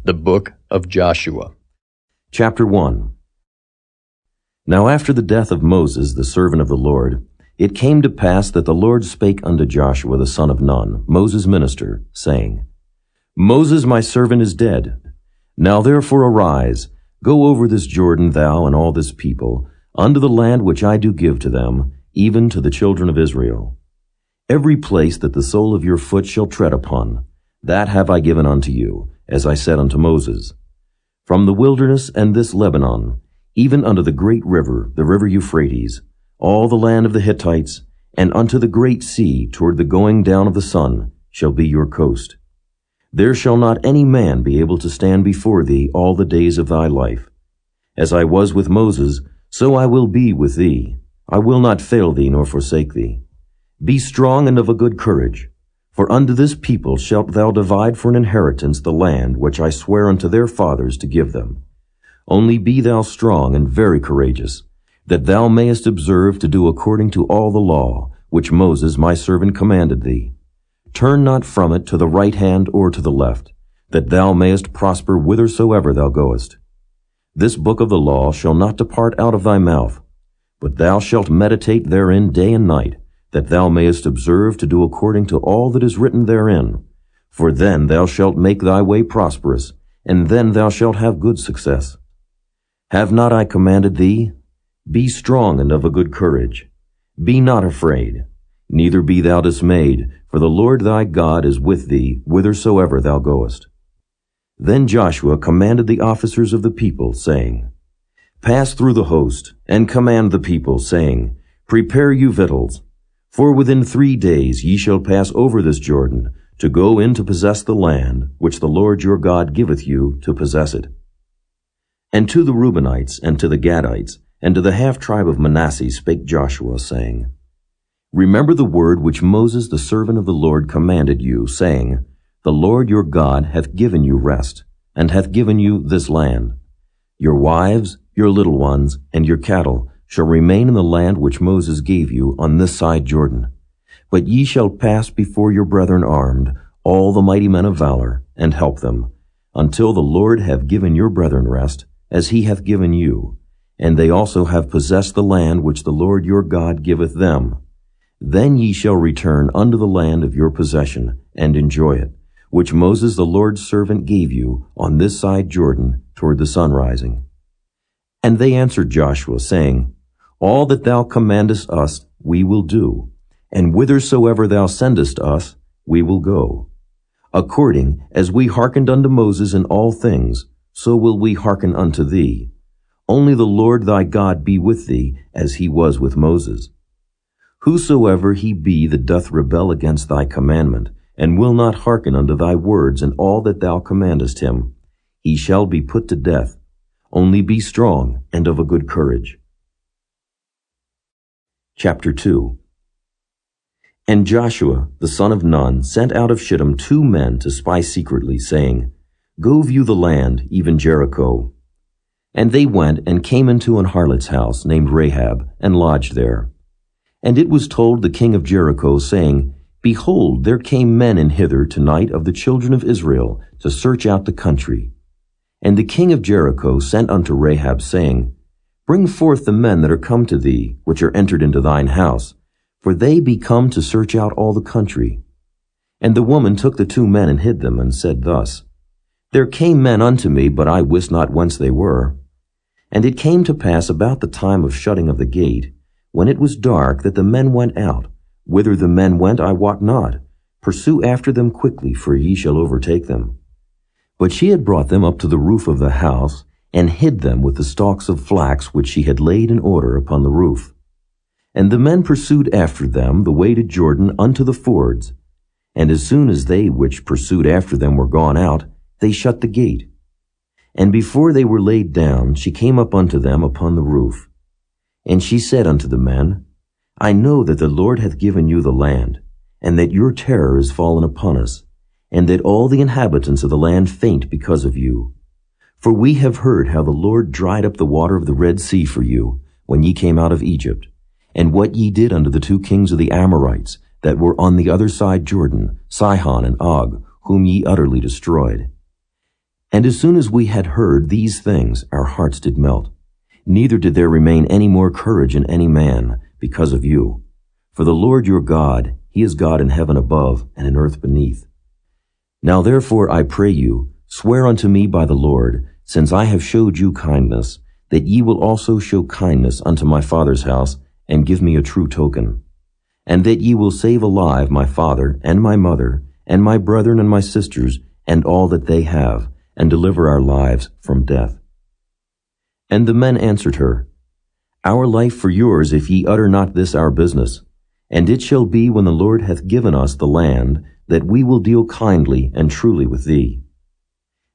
The Book of Joshua. Chapter 1. Now after the death of Moses, the servant of the Lord, it came to pass that the Lord spake unto Joshua the son of Nun, Moses' minister, saying, Moses my servant is dead. Now therefore arise, go over this Jordan, thou and all this people, unto the land which I do give to them, even to the children of Israel. Every place that the sole of your foot shall tread upon, that have I given unto you, as I said unto Moses. From the wilderness and this Lebanon, even unto the great river, the river Euphrates, all the land of the Hittites, and unto the great sea toward the going down of the sun, shall be your coast. There shall not any man be able to stand before thee all the days of thy life. As I was with Moses, so I will be with thee. I will not fail thee nor forsake thee. Be strong and of a good courage. For unto this people shalt thou divide for an inheritance the land which I swear unto their fathers to give them. Only be thou strong and very courageous, that thou mayest observe to do according to all the law which Moses my servant commanded thee. Turn not from it to the right hand or to the left, that thou mayest prosper whithersoever thou goest. This book of the law shall not depart out of thy mouth, but thou shalt meditate therein day and night, that thou mayest observe to do according to all that is written therein. For then thou shalt make thy way prosperous, and then thou shalt have good success. Have not I commanded thee? Be strong and of a good courage. Be not afraid, neither be thou dismayed, for the Lord thy God is with thee whithersoever thou goest. Then Joshua commanded the officers of the people, saying, Pass through the host, and command the people, saying, Prepare you victuals. For within 3 days ye shall pass over this Jordan, to go in to possess the land, which the Lord your God giveth you to possess it. And to the Reubenites, and to the Gadites, and to the half-tribe of Manasseh spake Joshua, saying, Remember the word which Moses the servant of the Lord commanded you, saying, The Lord your God hath given you rest, and hath given you this land. Your wives, your little ones, and your cattle shall remain in the land which Moses gave you on this side Jordan. But ye shall pass before your brethren armed, all the mighty men of valor, and help them, until the Lord have given your brethren rest, as he hath given you, and they also have possessed the land which the Lord your God giveth them. Then ye shall return unto the land of your possession, and enjoy it, which Moses the Lord's servant gave you on this side Jordan toward the sun rising. And they answered Joshua, saying, All that thou commandest us we will do, and whithersoever thou sendest us we will go. According as we hearkened unto Moses in all things, so will we hearken unto thee. Only the Lord thy God be with thee, as he was with Moses. Whosoever he be that doth rebel against thy commandment, and will not hearken unto thy words in all that thou commandest him, he shall be put to death. Only be strong and of a good courage. Chapter 2. And Joshua the son of Nun sent out of Shittim 2 men to spy secretly, saying, Go view the land, even Jericho. And they went and came into an harlot's house named Rahab, and lodged there. And it was told the king of Jericho, saying, Behold, there came men in hither tonight of the children of Israel, to search out the country. And the king of Jericho sent unto Rahab, saying, Bring forth the men that are come to thee, which are entered into thine house, for they be come to search out all the country. And the woman took the 2 men and hid them, and said thus, There came men unto me, but I wist not whence they were. And it came to pass about the time of shutting of the gate, when it was dark, that the men went out. Whither the men went I wot not. Pursue after them quickly, for ye shall overtake them. But she had brought them up to the roof of the house, and hid them with the stalks of flax which she had laid in order upon the roof. And the men pursued after them the way to Jordan unto the fords. And as soon as they which pursued after them were gone out, they shut the gate. And before they were laid down, she came up unto them upon the roof. And she said unto the men, I know that the Lord hath given you the land, and that your terror is fallen upon us, and that all the inhabitants of the land faint because of you. For we have heard how the Lord dried up the water of the Red Sea for you, when ye came out of Egypt, and what ye did unto the 2 kings of the Amorites, that were on the other side Jordan, Sihon and Og, whom ye utterly destroyed. And as soon as we had heard these things, our hearts did melt. Neither did there remain any more courage in any man because of you. For the Lord your God, he is God in heaven above and in earth beneath. Now therefore I pray you, swear unto me by the Lord, since I have showed you kindness, that ye will also show kindness unto my father's house, and give me a true token. And that ye will save alive my father, and my mother, and my brethren and my sisters, and all that they have, and deliver our lives from death. And the men answered her, Our life for yours, if ye utter not this our business. And it shall be, when the Lord hath given us the land, that we will deal kindly and truly with thee.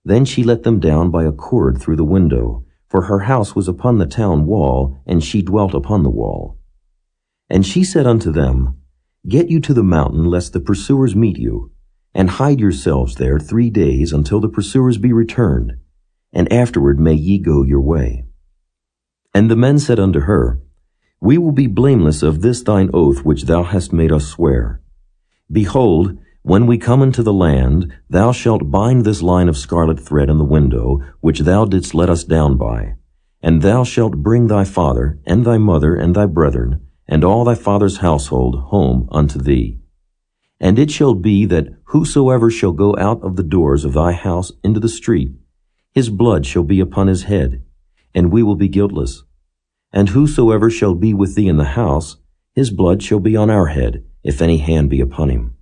Then she let them down by a cord through the window, for her house was upon the town wall, and she dwelt upon the wall. And she said unto them, Get you to the mountain, lest the pursuers meet you, and hide yourselves there 3 days until the pursuers be returned, and afterward may ye go your way. And the men said unto her, We will be blameless of this thine oath which thou hast made us swear. Behold, when we come into the land, thou shalt bind this line of scarlet thread in the window, which thou didst let us down by, and thou shalt bring thy father, and thy mother, and thy brethren, and all thy father's household home unto thee. And it shall be that whosoever shall go out of the doors of thy house into the street, his blood shall be upon his head, and we will be guiltless. And whosoever shall be with thee in the house, his blood shall be on our head, if any hand be upon him.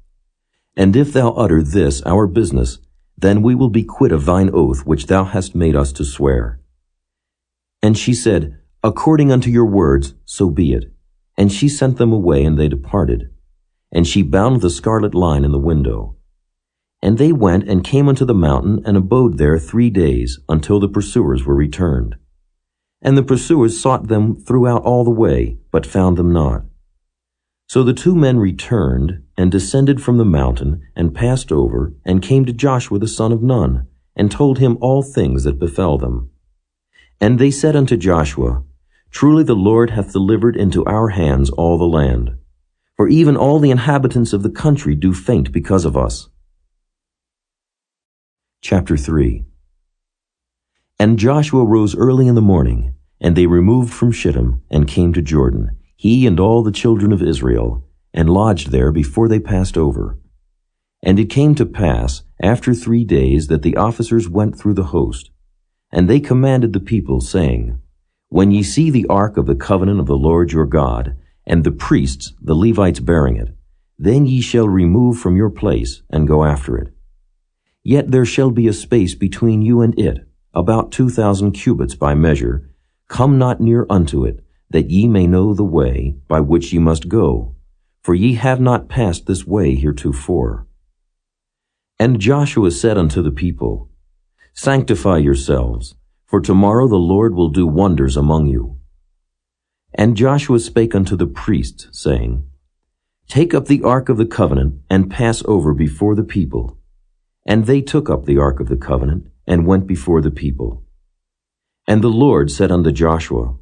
And if thou utter this our business, then we will be quit of thine oath which thou hast made us to swear. And she said, According unto your words, so be it. And she sent them away, and they departed. And she bound the scarlet line in the window. And they went and came unto the mountain, and abode there 3 days, until the pursuers were returned. And the pursuers sought them throughout all the way, but found them not. So the 2 men returned, and descended from the mountain, and passed over, and came to Joshua the son of Nun, and told him all things that befell them. And they said unto Joshua, Truly the Lord hath delivered into our hands all the land. For even all the inhabitants of the country do faint because of us. Chapter 3. And Joshua rose early in the morning, and they removed from Shittim, and came to Jordan, he and all the children of Israel, and lodged there before they passed over. And it came to pass, after 3 days, that the officers went through the host. And they commanded the people, saying, When ye see the ark of the covenant of the Lord your God, and the priests, the Levites, bearing it, then ye shall remove from your place, and go after it. Yet there shall be a space between you and it, about 2,000 cubits by measure. Come not near unto it, that ye may know the way by which ye must go, for ye have not passed this way heretofore. And Joshua said unto the people, Sanctify yourselves, for tomorrow the Lord will do wonders among you. And Joshua spake unto the priests, saying, Take up the ark of the covenant, and pass over before the people. And they took up the ark of the covenant, and went before the people. And the Lord said unto Joshua,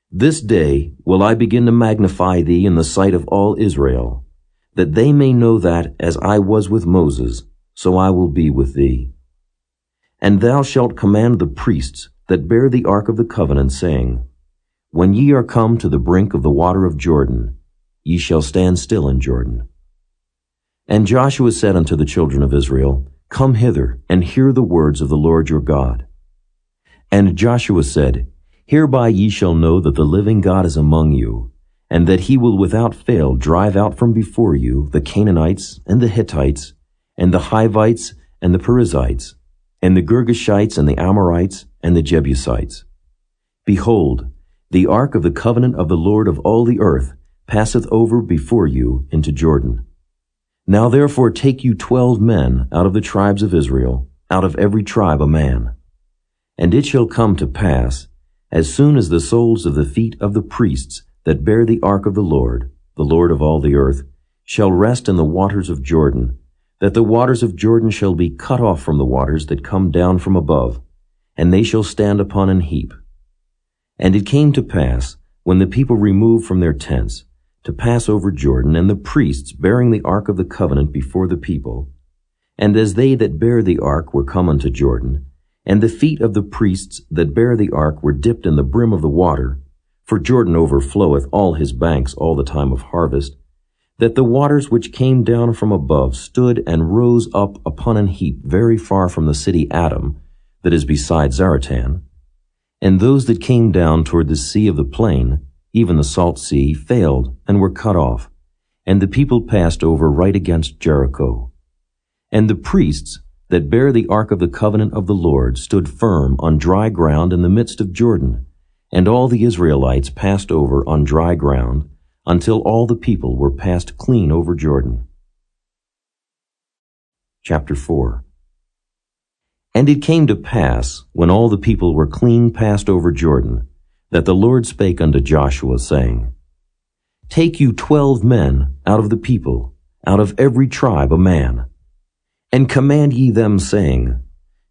This day will I begin to magnify thee in the sight of all Israel, that they may know that, as I was with Moses, so I will be with thee. And thou shalt command the priests that bear the ark of the covenant, saying, When ye are come to the brink of the water of Jordan, ye shall stand still in Jordan. And Joshua said unto the children of Israel, Come hither, and hear the words of the Lord your God. And Joshua said, Hereby ye shall know that the living God is among you, and that he will without fail drive out from before you the Canaanites, and the Hittites, and the Hivites, and the Perizzites, and the Girgashites, and the Amorites, and the Jebusites. Behold, the ark of the covenant of the Lord of all the earth passeth over before you into Jordan. Now therefore take you 12 men out of the tribes of Israel, out of every tribe a man. And it shall come to pass, as soon as the soles of the feet of the priests that bear the ark of the Lord of all the earth, shall rest in the waters of Jordan, that the waters of Jordan shall be cut off from the waters that come down from above, and they shall stand upon an heap. And it came to pass, when the people removed from their tents, to pass over Jordan, and the priests bearing the ark of the covenant before the people, and as they that bare the ark were come unto Jordan, And the feet of the priests that bear the ark were dipped in the brim of the water, for Jordan overfloweth all his banks all the time of harvest, that the waters which came down from above stood and rose up upon an heap very far from the city Adam, that is beside Zaratan. And those that came down toward the sea of the plain, even the salt sea, failed and were cut off, and the people passed over right against Jericho. And the priests that bear the ark of the covenant of the Lord stood firm on dry ground in the midst of Jordan, and all the Israelites passed over on dry ground, until all the people were passed clean over Jordan. Chapter 4. And it came to pass, when all the people were clean passed over Jordan, that the Lord spake unto Joshua, saying, Take you 12 men out of the people, out of every tribe a man, and command ye them, saying,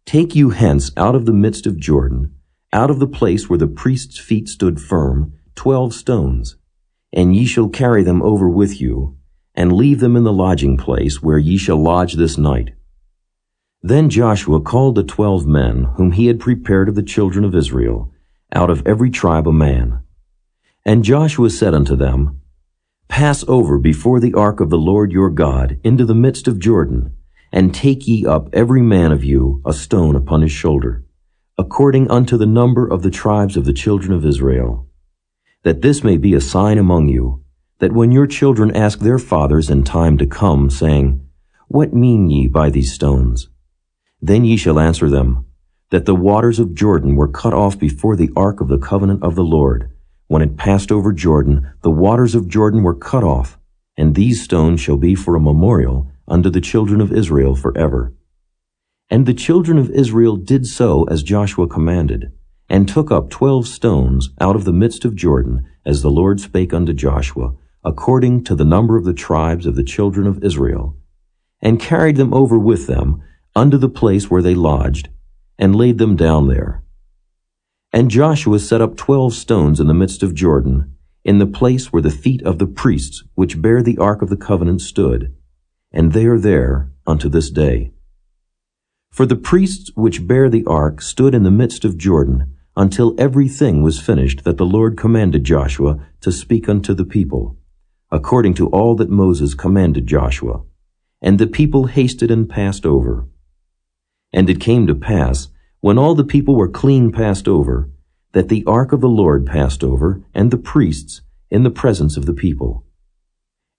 Take you hence out of the midst of Jordan, out of the place where the priest's feet stood firm, 12 stones, and ye shall carry them over with you, and leave them in the lodging place where ye shall lodge this night. Then Joshua called the 12 men whom he had prepared of the children of Israel, out of every tribe a man. And Joshua said unto them, Pass over before the ark of the Lord your God into the midst of Jordan, and take ye up every man of you a stone upon his shoulder, according unto the number of the tribes of the children of Israel, that this may be a sign among you, that when your children ask their fathers in time to come, saying, What mean ye by these stones? Then ye shall answer them, that the waters of Jordan were cut off before the ark of the covenant of the Lord. When it passed over Jordan, the waters of Jordan were cut off, and these stones shall be for a memorial unto the children of Israel forever. And the children of Israel did so as Joshua commanded, and took up 12 stones out of the midst of Jordan, as the Lord spake unto Joshua, according to the number of the tribes of the children of Israel, and carried them over with them unto the place where they lodged, and laid them down there. And Joshua set up 12 stones in the midst of Jordan, in the place where the feet of the priests which bear the ark of the covenant stood, and they are there unto this day. For the priests which bear the ark stood in the midst of Jordan, until everything was finished that the Lord commanded Joshua to speak unto the people, according to all that Moses commanded Joshua. And the people hasted and passed over. And it came to pass, when all the people were clean passed over, that the ark of the Lord passed over, and the priests, in the presence of the people.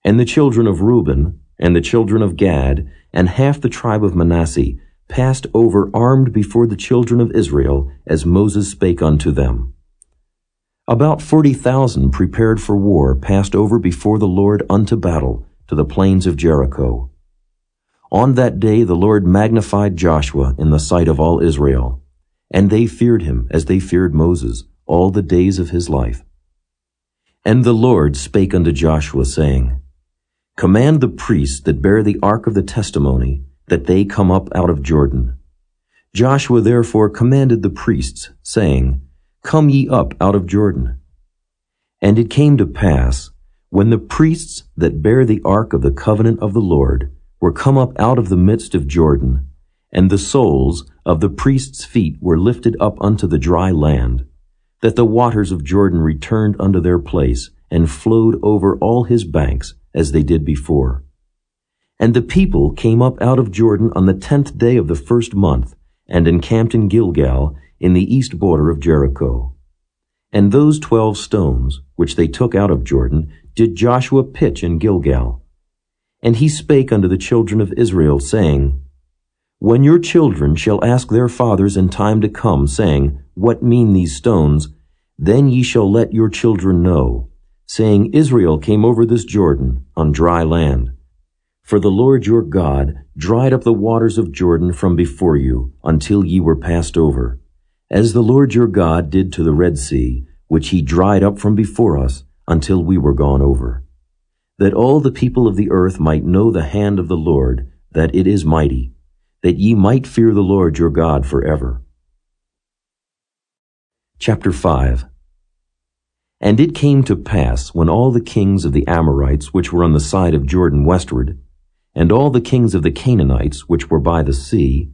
And the children of Reuben, and the children of Gad, and half the tribe of Manasseh, passed over armed before the children of Israel, as Moses spake unto them. About 40,000 prepared for war passed over before the Lord unto battle, to the plains of Jericho. On that day the Lord magnified Joshua in the sight of all Israel, and they feared him as they feared Moses all the days of his life. And the Lord spake unto Joshua, saying, Command the priests that bear the ark of the testimony, that they come up out of Jordan. Joshua therefore commanded the priests, saying, Come ye up out of Jordan. And it came to pass, when the priests that bear the ark of the covenant of the Lord were come up out of the midst of Jordan, and the soles of the priests' feet were lifted up unto the dry land, that the waters of Jordan returned unto their place, and flowed over all his banks, as they did before. And the people came up out of Jordan on the 10th day of the first month, and encamped in Gilgal, in the east border of Jericho. And those 12 stones, which they took out of Jordan, did Joshua pitch in Gilgal. And he spake unto the children of Israel, saying, When your children shall ask their fathers in time to come, saying, What mean these stones? Then ye shall let your children know, saying, Israel came over this Jordan on dry land. For the Lord your God dried up the waters of Jordan from before you, until ye were passed over, as the Lord your God did to the Red Sea, which he dried up from before us, until we were gone over, that all the people of the earth might know the hand of the Lord, that it is mighty, that ye might fear the Lord your God forever. Chapter 5. And it came to pass, when all the kings of the Amorites, which were on the side of Jordan westward, and all the kings of the Canaanites, which were by the sea,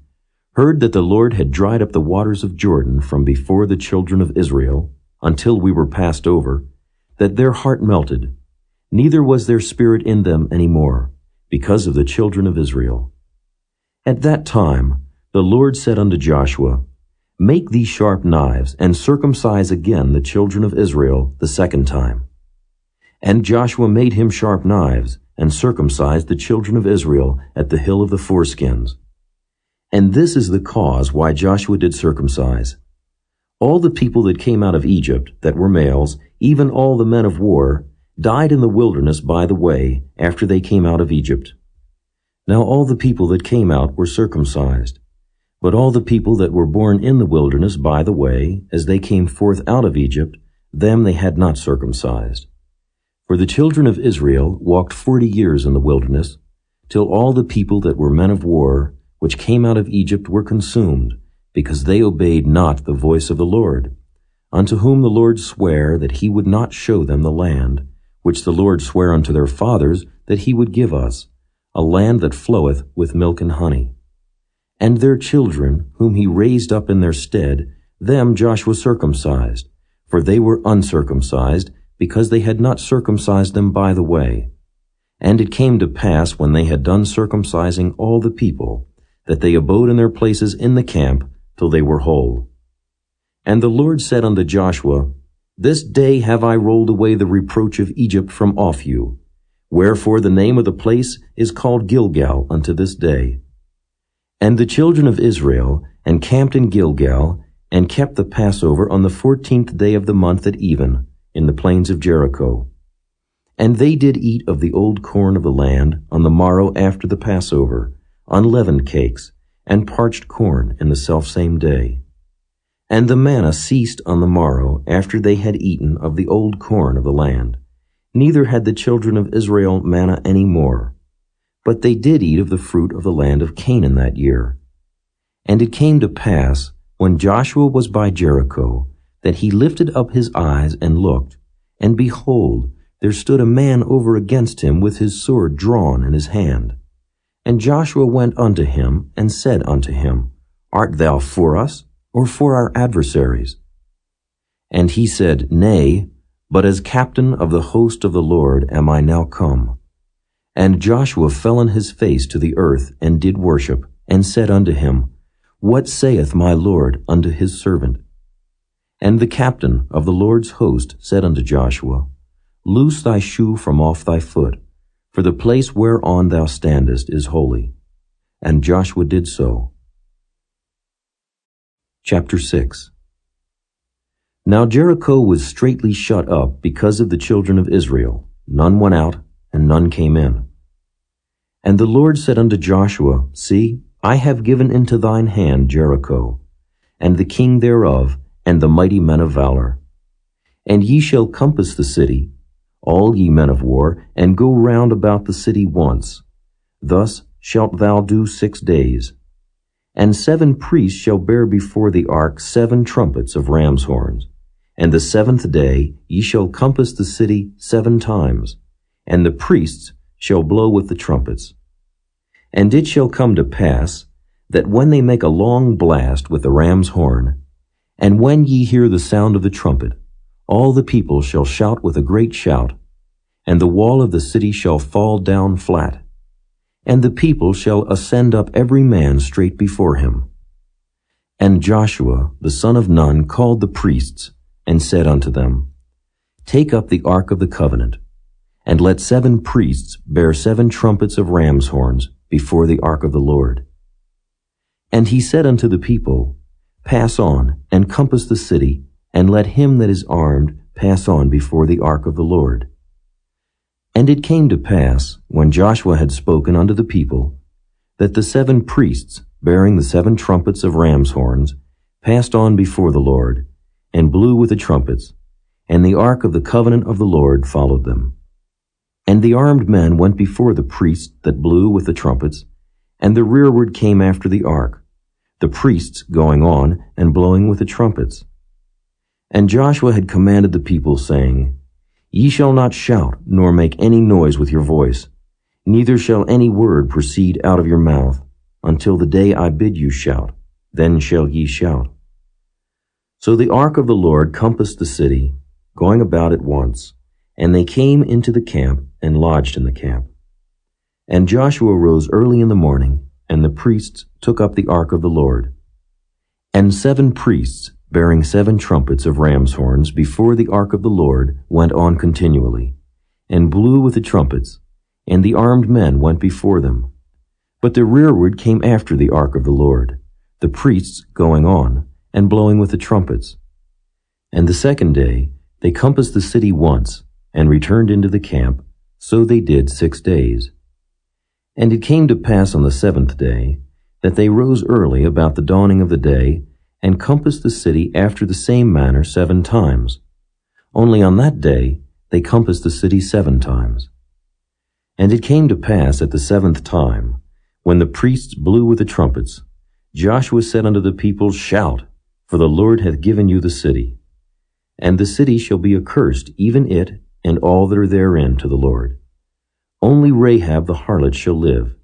heard that the Lord had dried up the waters of Jordan from before the children of Israel, until we were passed over, that their heart melted, neither was their spirit in them any more, because of the children of Israel. At that time the Lord said unto Joshua, Make thee sharp knives, and circumcise again the children of Israel the second time. And Joshua made him sharp knives, and circumcised the children of Israel at the hill of the foreskins. And this is the cause why Joshua did circumcise. All the people that came out of Egypt, that were males, even all the men of war, died in the wilderness by the way, after they came out of Egypt. Now all the people that came out were circumcised. But all the people that were born in the wilderness by the way, as they came forth out of Egypt, them they had not circumcised. For the children of Israel walked 40 years in the wilderness, till all the people that were men of war, which came out of Egypt, were consumed, because they obeyed not the voice of the Lord, unto whom the Lord sware that he would not show them the land, which the Lord sware unto their fathers that he would give us, a land that floweth with milk and honey. And their children, whom he raised up in their stead, them Joshua circumcised, for they were uncircumcised, because they had not circumcised them by the way. And it came to pass, when they had done circumcising all the people, that they abode in their places in the camp till they were whole. And the Lord said unto Joshua, This day have I rolled away the reproach of Egypt from off you. Wherefore the name of the place is called Gilgal unto this day. And the children of Israel encamped in Gilgal, and kept the Passover on the 14th day of the month at even, in the plains of Jericho. And they did eat of the old corn of the land on the morrow after the Passover, unleavened cakes, and parched corn in the selfsame day. And the manna ceased on the morrow after they had eaten of the old corn of the land. Neither had the children of Israel manna any more. But they did eat of the fruit of the land of Canaan that year. And it came to pass, when Joshua was by Jericho, that he lifted up his eyes and looked, and behold, there stood a man over against him with his sword drawn in his hand. And Joshua went unto him, and said unto him, Art thou for us, or for our adversaries? And he said, Nay, but as captain of the host of the Lord am I now come. And Joshua fell on his face to the earth, and did worship, and said unto him, What saith my Lord unto his servant? And the captain of the Lord's host said unto Joshua, Loose thy shoe from off thy foot, for the place whereon thou standest is holy. And Joshua did so. Chapter 6. Now Jericho was straitly shut up because of the children of Israel. None went out, and none came in. And the Lord said unto Joshua, See, I have given into thine hand Jericho, and the king thereof, and the mighty men of valor. And ye shall compass the city, all ye men of war, and go round about the city once. Thus shalt thou do 6 days. And 7 priests shall bear before the ark 7 trumpets of ram's horns. And the 7th day ye shall compass the city 7 times, and the priests shall blow with the trumpets. And it shall come to pass, that when they make a long blast with the ram's horn, and when ye hear the sound of the trumpet, all the people shall shout with a great shout, and the wall of the city shall fall down flat, and the people shall ascend up every man straight before him. And Joshua the son of Nun called the priests, and said unto them, Take up the ark of the covenant, and let 7 priests bear 7 trumpets of ram's horns before the ark of the Lord. And he said unto the people, Pass on, and compass the city, and let him that is armed pass on before the ark of the Lord. And it came to pass, when Joshua had spoken unto the people, that the 7 priests, bearing the 7 trumpets of ram's horns, passed on before the Lord, and blew with the trumpets, and the ark of the covenant of the Lord followed them. And the armed men went before the priests that blew with the trumpets, and the rearward came after the ark, the priests going on and blowing with the trumpets. And Joshua had commanded the people, saying, Ye shall not shout, nor make any noise with your voice, neither shall any word proceed out of your mouth, until the day I bid you shout, then shall ye shout. So the ark of the Lord compassed the city, going about it once, and they came into the camp and lodged in the camp. And Joshua rose early in the morning, and the priests took up the ark of the Lord. And 7 priests, bearing 7 trumpets of ram's horns before the ark of the Lord, went on continually, and blew with the trumpets, and the armed men went before them. But the rearward came after the ark of the Lord, the priests going on, and blowing with the trumpets. And the second day they compassed the city once, and returned into the camp, so they did 6 days. And it came to pass on the 7th day, that they rose early about the dawning of the day, and compassed the city after the same manner 7 times. Only on that day they compassed the city 7 times. And it came to pass at the 7th time, when the priests blew with the trumpets, Joshua said unto the people, Shout, for the Lord hath given you the city. And the city shall be accursed, even it, and all that are therein, to the Lord. Only Rahab the harlot shall live,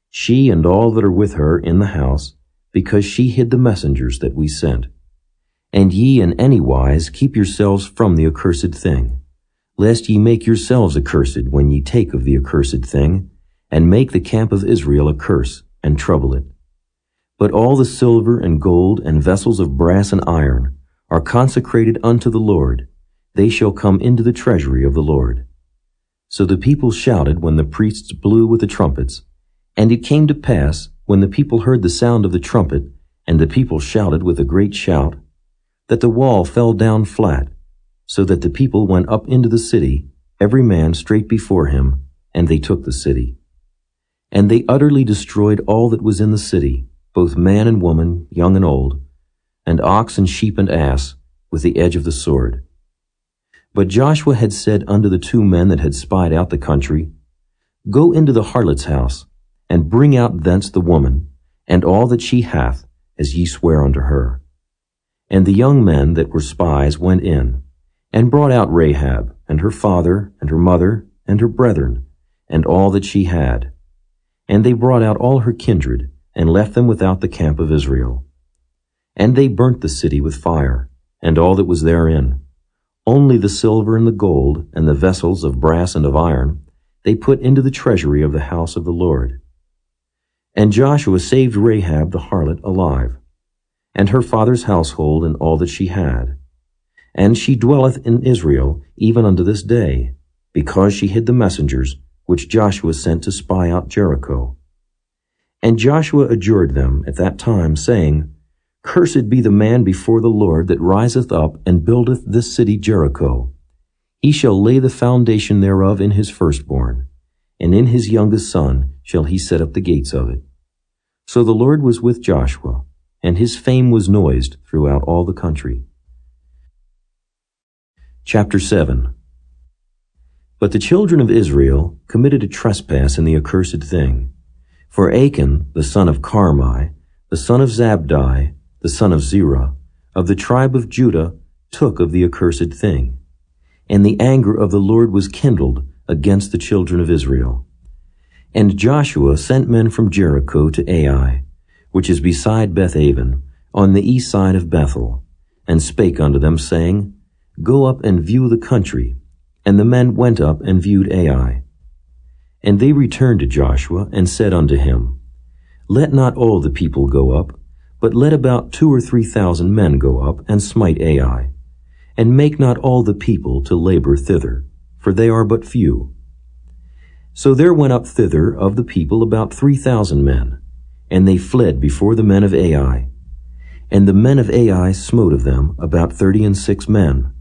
she and all that are with her in the house, because she hid the messengers that we sent. And ye in any wise keep yourselves from the accursed thing, lest ye make yourselves accursed when ye take of the accursed thing, and make the camp of Israel a curse, and trouble it. But all the silver and gold and vessels of brass and iron are consecrated unto the Lord. They shall come into the treasury of the Lord. So the people shouted when the priests blew with the trumpets. And it came to pass, when the people heard the sound of the trumpet, and the people shouted with a great shout, that the wall fell down flat, so that the people went up into the city, every man straight before him, and they took the city. And they utterly destroyed all that was in the city, both man and woman, young and old, and ox and sheep and ass, with the edge of the sword. But Joshua had said unto the 2 men that had spied out the country, Go into the harlot's house, and bring out thence the woman, and all that she hath, as ye swear unto her. And the young men that were spies went in, and brought out Rahab, and her father, and her mother, and her brethren, and all that she had. And they brought out all her kindred, and left them without the camp of Israel. And they burnt the city with fire, and all that was therein. Only the silver and the gold, and the vessels of brass and of iron, they put into the treasury of the house of the Lord. And Joshua saved Rahab the harlot alive, and her father's household and all that she had. And she dwelleth in Israel even unto this day, because she hid the messengers which Joshua sent to spy out Jericho. And Joshua adjured them at that time, saying, Cursed be the man before the Lord that riseth up and buildeth this city Jericho. He shall lay the foundation thereof in his firstborn, and in his youngest son shall he set up the gates of it. So the Lord was with Joshua, and his fame was noised throughout all the country. Chapter 7. But the children of Israel committed a trespass in the accursed thing. For Achan, the son of Carmi, the son of Zabdi, the son of Zerah, of the tribe of Judah, took of the accursed thing. And the anger of the Lord was kindled against the children of Israel. And Joshua sent men from Jericho to Ai, which is beside Bethaven, on the east side of Bethel, and spake unto them, saying, Go up and view the country. And the men went up and viewed Ai. And they returned to Joshua, and said unto him, Let not all the people go up, but let about 2,000 or 3,000 men go up, and smite Ai. And make not all the people to labor thither, for they are but few. So there went up thither of the people about 3,000 men, and they fled before the men of Ai. And the men of Ai smote of them about 36 men,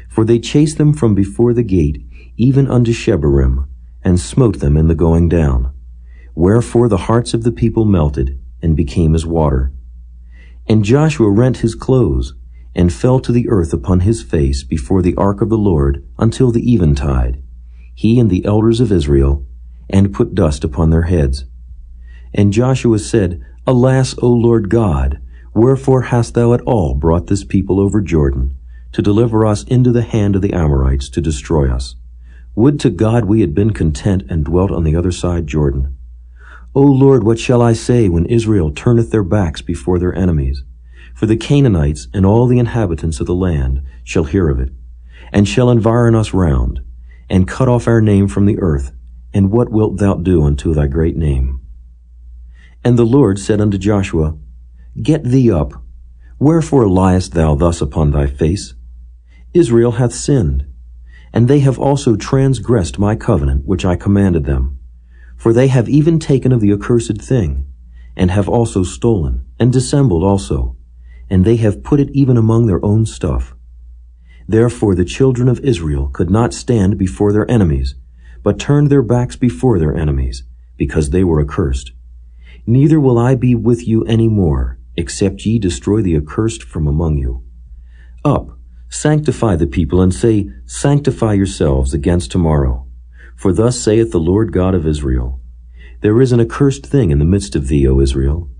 for they chased them from before the gate, even unto Shebarim, and smote them in the going down. Wherefore the hearts of the people melted, and became as water. And Joshua rent his clothes, and fell to the earth upon his face before the ark of the Lord until the eventide, he and the elders of Israel, and put dust upon their heads. And Joshua said, Alas, O Lord God, wherefore hast thou at all brought this people over Jordan, to deliver us into the hand of the Amorites to destroy us? Would to God we had been content and dwelt on the other side Jordan. O Lord, what shall I say when Israel turneth their backs before their enemies? For the Canaanites and all the inhabitants of the land shall hear of it, and shall environ us round, and cut off our name from the earth. And what wilt thou do unto thy great name? And the Lord said unto Joshua, Get thee up. Wherefore liest thou thus upon thy face? Israel hath sinned, and they have also transgressed my covenant which I commanded them. For they have even taken of the accursed thing, and have also stolen, and dissembled also, and they have put it even among their own stuff. Therefore the children of Israel could not stand before their enemies, but turned their backs before their enemies, because they were accursed. Neither will I be with you any more, except ye destroy the accursed from among you. Up, sanctify the people, and say, Sanctify yourselves against tomorrow. For thus saith the Lord God of Israel, There is an accursed thing in the midst of thee, O Israel.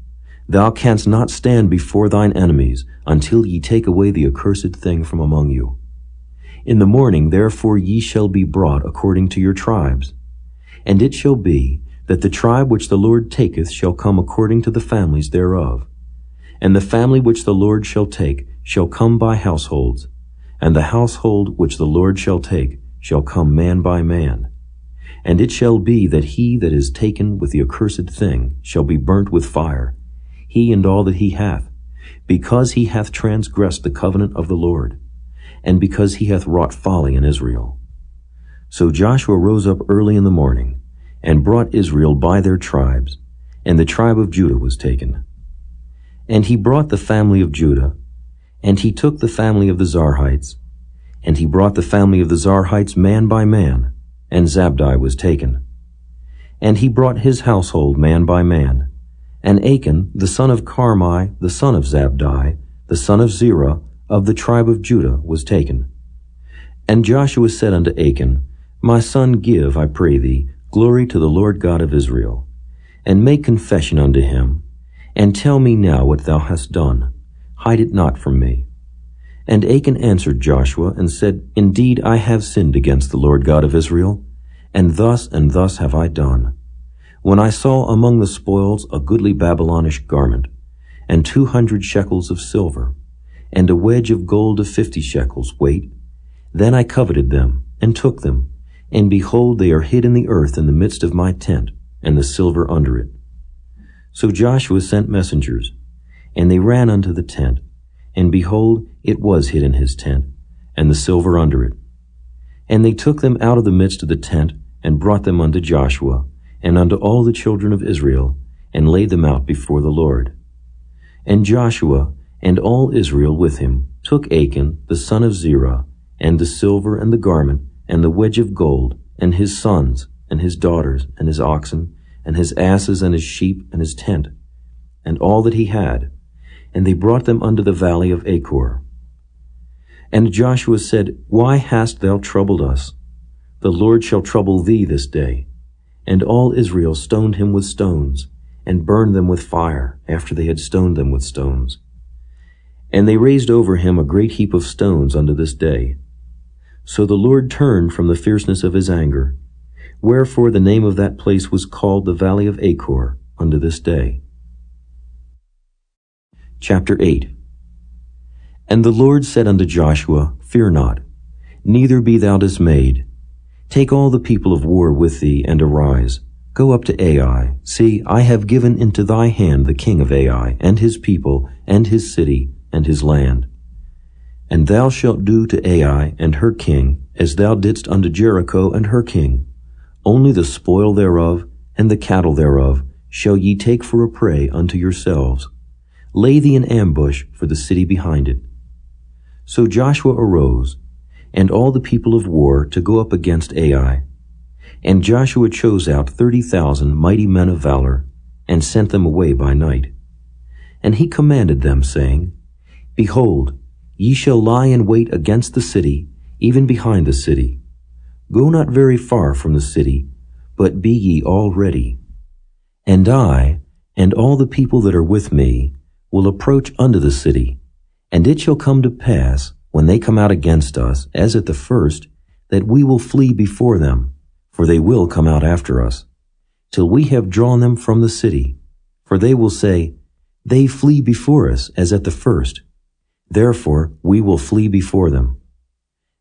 Thou canst not stand before thine enemies, until ye take away the accursed thing from among you. In the morning therefore ye shall be brought according to your tribes. And it shall be, that the tribe which the Lord taketh shall come according to the families thereof. And the family which the Lord shall take shall come by households, and the household which the Lord shall take shall come man by man. And it shall be that he that is taken with the accursed thing shall be burnt with fire, he and all that he hath, because he hath transgressed the covenant of the Lord, and because he hath wrought folly in Israel. So Joshua rose up early in the morning, and brought Israel by their tribes, and the tribe of Judah was taken. And he brought the family of Judah, and he took the family of the Zarhites, and he brought the family of the Zarhites man by man, and Zabdi was taken. And he brought his household man by man, and Achan, the son of Carmi, the son of Zabdi, the son of Zerah, of the tribe of Judah, was taken. And Joshua said unto Achan, My son, give, I pray thee, glory to the Lord God of Israel, and make confession unto him, and tell me now what thou hast done. Hide it not from me. And Achan answered Joshua, and said, Indeed, I have sinned against the Lord God of Israel, and thus have I done. When I saw among the spoils a goodly Babylonish garment, and 200 shekels of silver, and a wedge of gold of 50 shekels weight, then I coveted them, and took them, and behold, they are hid in the earth in the midst of my tent, and the silver under it. So Joshua sent messengers, and they ran unto the tent, and behold, it was hid in his tent, and the silver under it. And they took them out of the midst of the tent, and brought them unto Joshua, and unto all the children of Israel, and laid them out before the Lord. And Joshua, and all Israel with him, took Achan, the son of Zerah, and the silver, and the garment, and the wedge of gold, and his sons, and his daughters, and his oxen, and his asses, and his sheep, and his tent, and all that he had, and they brought them unto the valley of Achor. And Joshua said, Why hast thou troubled us? The Lord shall trouble thee this day. And all Israel stoned him with stones, and burned them with fire, after they had stoned them with stones. And they raised over him a great heap of stones unto this day. So the Lord turned from the fierceness of his anger, wherefore the name of that place was called the Valley of Achor unto this day. Chapter 8. And the Lord said unto Joshua, Fear not, neither be thou dismayed. Take all the people of war with thee, and arise. Go up to Ai. See, I have given into thy hand the king of Ai, and his people, and his city, and his land. And thou shalt do to Ai and her king, as thou didst unto Jericho and her king. Only the spoil thereof, and the cattle thereof, shall ye take for a prey unto yourselves. Lay thee in ambush for the city behind it. So Joshua arose, and all the people of war, to go up against Ai. And Joshua chose out 30,000 mighty men of valor, and sent them away by night. And he commanded them, saying, Behold, ye shall lie in wait against the city, even behind the city. Go not very far from the city, but be ye all ready. And I, and all the people that are with me, will approach unto the city. And it shall come to pass, when they come out against us, as at the first, that we will flee before them, for they will come out after us. till we have drawn them from the city. For they will say, They flee before us as at the first. Therefore we will flee before them.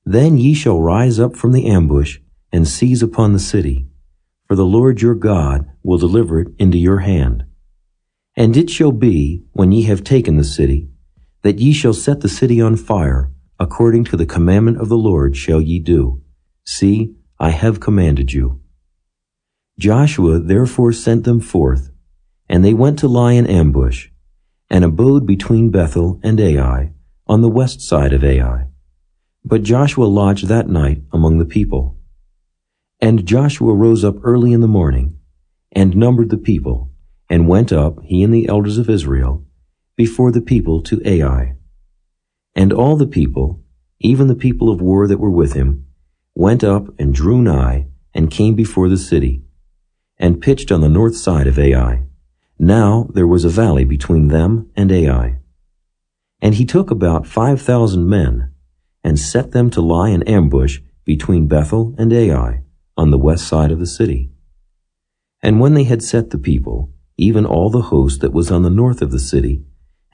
Then ye shall rise up from the ambush, and seize upon the city, for the Lord your God will deliver it into your hand. And it shall be, when ye have taken the city, that ye shall set the city on fire, according to the commandment of the Lord shall ye do. See, I have commanded you. Joshua therefore sent them forth, and they went to lie in ambush, and abode between Bethel and Ai, on the west side of Ai. But Joshua lodged that night among the people. And Joshua rose up early in the morning, and numbered the people, and went up, he and the elders of Israel, before the people to Ai. And all the people, even the people of war that were with him, went up and drew nigh, and came before the city, and pitched on the north side of Ai. Now there was a valley between them and Ai. And he took about 5,000 men, and set them to lie in ambush between Bethel and Ai, on the west side of the city. And when they had set the people, even all the host that was on the north of the city,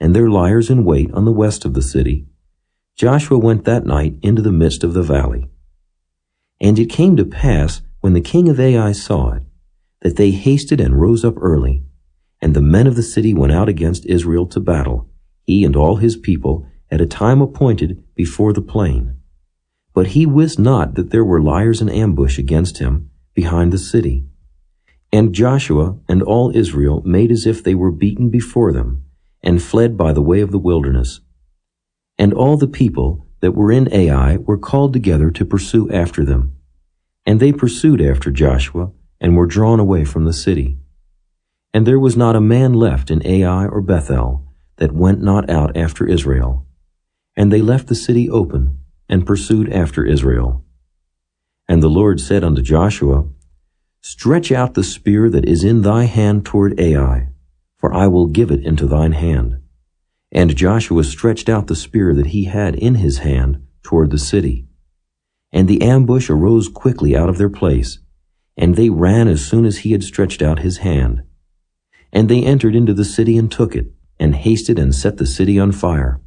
and their liers in wait on the west of the city, Joshua went that night into the midst of the valley. And it came to pass, when the king of Ai saw it, that they hasted and rose up early, and the men of the city went out against Israel to battle, he and all his people, at a time appointed before the plain. But he wist not that there were liers in ambush against him behind the city. And Joshua and all Israel made as if they were beaten before them, and fled by the way of the wilderness. And all the people that were in Ai were called together to pursue after them. And they pursued after Joshua, and were drawn away from the city. And there was not a man left in Ai or Bethel that went not out after Israel. And they left the city open, and pursued after Israel. And the Lord said unto Joshua, Stretch out the spear that is in thy hand toward Ai, for I will give it into thine hand. And Joshua stretched out the spear that he had in his hand toward the city. And the ambush arose quickly out of their place, and they ran as soon as he had stretched out his hand. And they entered into the city and took it, and hasted and set the city on fire.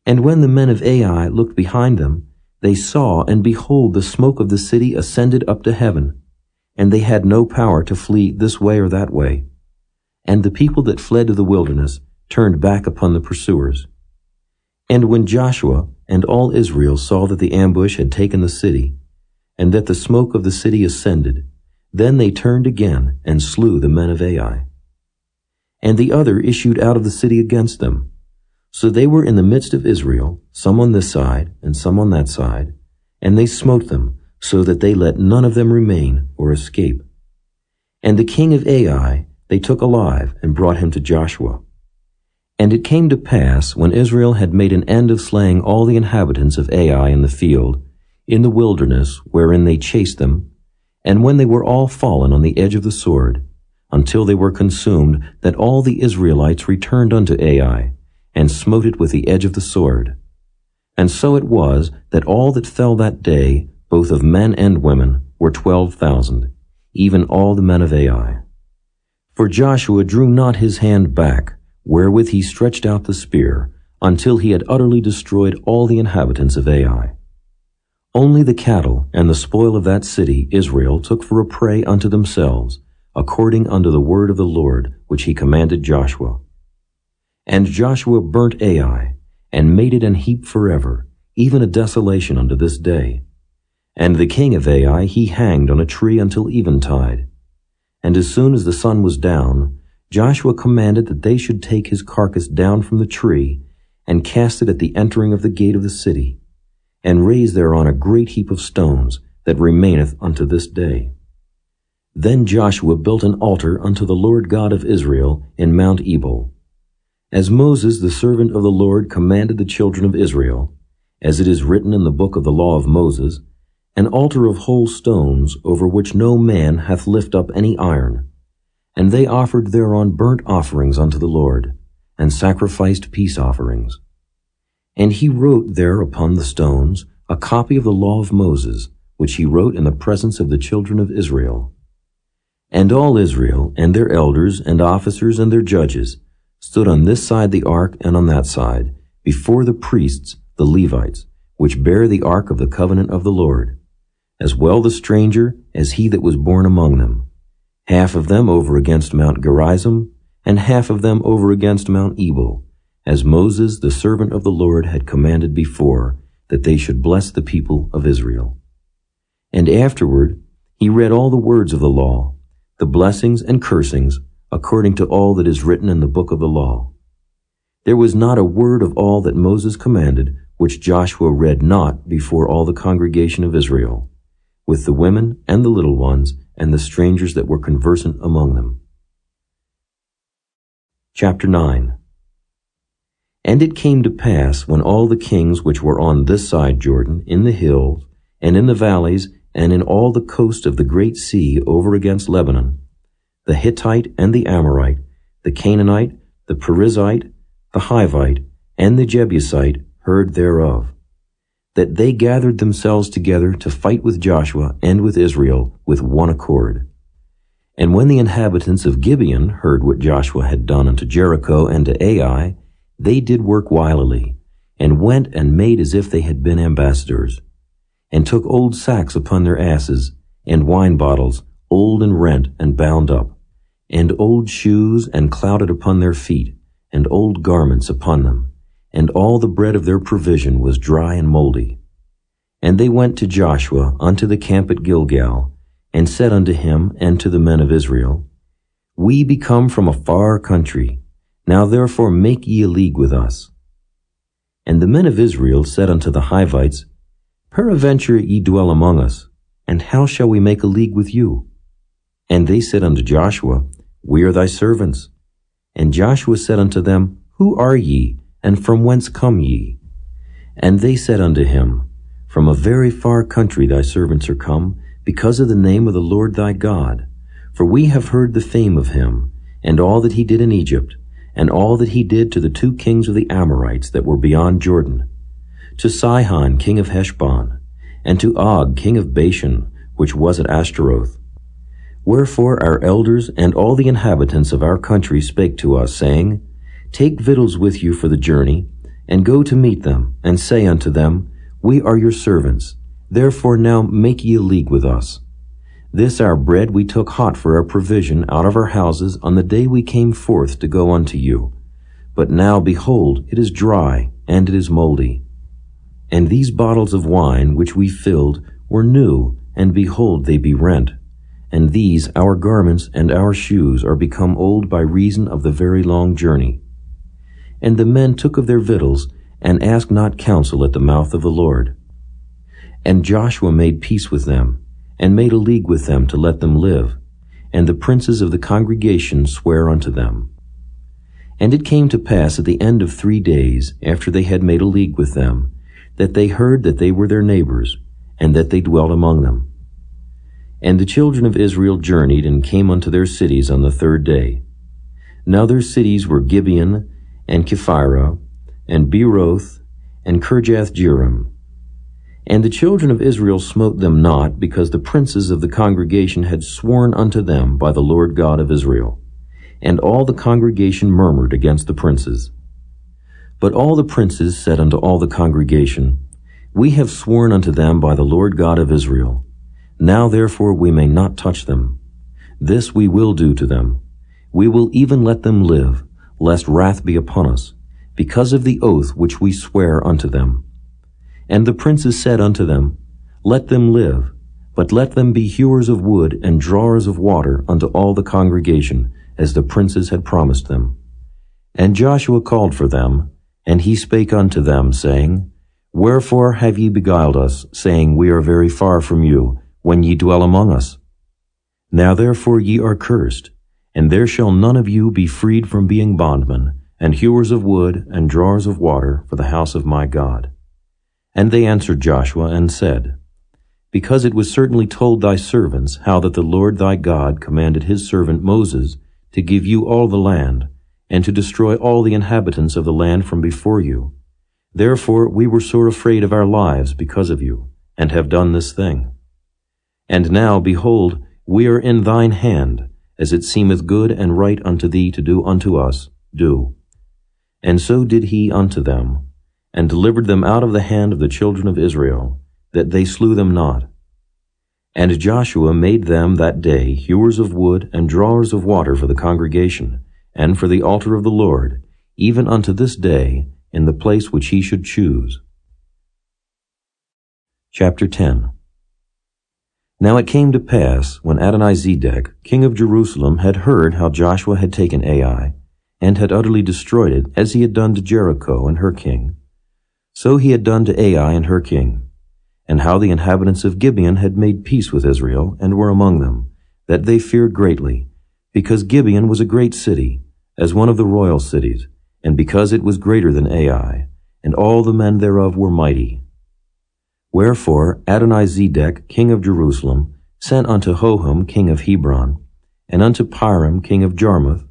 And when the men of Ai looked behind them, they saw, and behold, the smoke of the city ascended up to heaven, and they had no power to flee this way or that way. And the people that fled to the wilderness turned back upon the pursuers. And when Joshua and all Israel saw that the ambush had taken the city, and that the smoke of the city ascended, then they turned again and slew the men of Ai. And the other issued out of the city against them. So they were in the midst of Israel, some on this side and some on that side, and they smote them, so that they let none of them remain or escape. And the king of Ai they took alive and brought him to Joshua. And it came to pass, when Israel had made an end of slaying all the inhabitants of Ai in the field, in the wilderness wherein they chased them, and when they were all fallen on the edge of the sword, until they were consumed, that all the Israelites returned unto Ai, and smote it with the edge of the sword. And so it was, that all that fell that day, both of men and women, were 12,000, even all the men of Ai. For Joshua drew not his hand back, wherewith he stretched out the spear, until he had utterly destroyed all the inhabitants of Ai. Only the cattle and the spoil of that city Israel took for a prey unto themselves, according unto the word of the Lord, which he commanded Joshua. And Joshua burnt Ai, and made it an heap forever, even a desolation unto this day. And the king of Ai he hanged on a tree until eventide. And as soon as the sun was down, Joshua commanded that they should take his carcass down from the tree, and cast it at the entering of the gate of the city, and raise thereon a great heap of stones, that remaineth unto this day. Then Joshua built an altar unto the Lord God of Israel in Mount Ebal, as Moses the servant of the Lord commanded the children of Israel, as it is written in the book of the law of Moses, an altar of whole stones, over which no man hath lift up any iron. And they offered thereon burnt offerings unto the Lord, and sacrificed peace offerings. And he wrote there upon the stones a copy of the law of Moses, which he wrote in the presence of the children of Israel. And all Israel, and their elders, and officers, and their judges, stood on this side the ark and on that side, before the priests, the Levites, which bear the ark of the covenant of the Lord, as well the stranger as he that was born among them, half of them over against Mount Gerizim, and half of them over against Mount Ebal, as Moses the servant of the Lord had commanded before, that they should bless the people of Israel. And afterward he read all the words of the law, the blessings and cursings, according to all that is written in the book of the law. There was not a word of all that Moses commanded which Joshua read not before all the congregation of Israel, with the women and the little ones and the strangers that were conversant among them. Chapter 9. And it came to pass, when all the kings which were on this side Jordan, in the hills, and in the valleys, and in all the coast of the great sea over against Lebanon, the Hittite and the Amorite, the Canaanite, the Perizzite, the Hivite, and the Jebusite heard thereof, that they gathered themselves together to fight with Joshua and with Israel with one accord. And when the inhabitants of Gibeon heard what Joshua had done unto Jericho and to Ai, they did work wilily, and went and made as if they had been ambassadors, and took old sacks upon their asses, and wine bottles, old and rent and bound up, and old shoes and clouded upon their feet, and old garments upon them, and all the bread of their provision was dry and moldy. And they went to Joshua unto the camp at Gilgal, and said unto him and to the men of Israel, We be come from a far country, now therefore make ye a league with us. And the men of Israel said unto the Hivites, Peradventure ye dwell among us, and how shall we make a league with you? And they said unto Joshua, We are thy servants. And Joshua said unto them, Who are ye, and from whence come ye? And they said unto him, From a very far country thy servants are come, because of the name of the Lord thy God. For we have heard the fame of him, and all that he did in Egypt, and all that he did to the 2 kings of the Amorites that were beyond Jordan, to Sihon king of Heshbon, and to Og king of Bashan, which was at Ashtaroth. Wherefore our elders and all the inhabitants of our country spake to us, saying, Take victuals with you for the journey, and go to meet them, and say unto them, We are your servants, therefore now make ye a league with us. This our bread we took hot for our provision out of our houses on the day we came forth to go unto you. But now, behold, it is dry, and it is moldy. And these bottles of wine which we filled were new, and behold, they be rent. And these our garments and our shoes are become old by reason of the very long journey. And the men took of their victuals, and asked not counsel at the mouth of the Lord. And Joshua made peace with them, and made a league with them to let them live, and the princes of the congregation sware unto them. And it came to pass at the end of 3 days, after they had made a league with them, that they heard that they were their neighbors, and that they dwelt among them. And the children of Israel journeyed and came unto their cities on the 3rd day. Now their cities were Gibeon, and Kephirah, and Beeroth, and Kirjath-jearim. And the children of Israel smote them not, because the princes of the congregation had sworn unto them by the Lord God of Israel. And all the congregation murmured against the princes. But all the princes said unto all the congregation, We have sworn unto them by the Lord God of Israel. Now therefore we may not touch them. This we will do to them. We will even let them live, lest wrath be upon us, because of the oath which we swear unto them. And the princes said unto them, Let them live, but let them be hewers of wood and drawers of water unto all the congregation, as the princes had promised them. And Joshua called for them, and he spake unto them, saying, Wherefore have ye beguiled us, saying, We are very far from you, when ye dwell among us? Now therefore ye are cursed, and there shall none of you be freed from being bondmen, and hewers of wood and drawers of water for the house of my God. And they answered Joshua and said, Because it was certainly told thy servants how that the Lord thy God commanded his servant Moses to give you all the land, and to destroy all the inhabitants of the land from before you. Therefore we were sore afraid of our lives because of you, and have done this thing. And now, behold, We are in thine hand, as it seemeth good and right unto thee to do unto us, do. And so did he unto them, and delivered them out of the hand of the children of Israel, that they slew them not. And Joshua made them that day hewers of wood and drawers of water for the congregation, and for the altar of the Lord, even unto this day, in the place which he should choose. Chapter 10. Now it came to pass, when Adonizedek, king of Jerusalem, had heard how Joshua had taken Ai, and had utterly destroyed it, as he had done to Jericho and her king, so he had done to Ai and her king, and how the inhabitants of Gibeon had made peace with Israel, and were among them, that they feared greatly, because Gibeon was a great city, as one of the royal cities, and because it was greater than Ai, and all the men thereof were mighty. Wherefore Adonizedek, king of Jerusalem, sent unto Hoham, king of Hebron, and unto Piram, king of Jarmuth,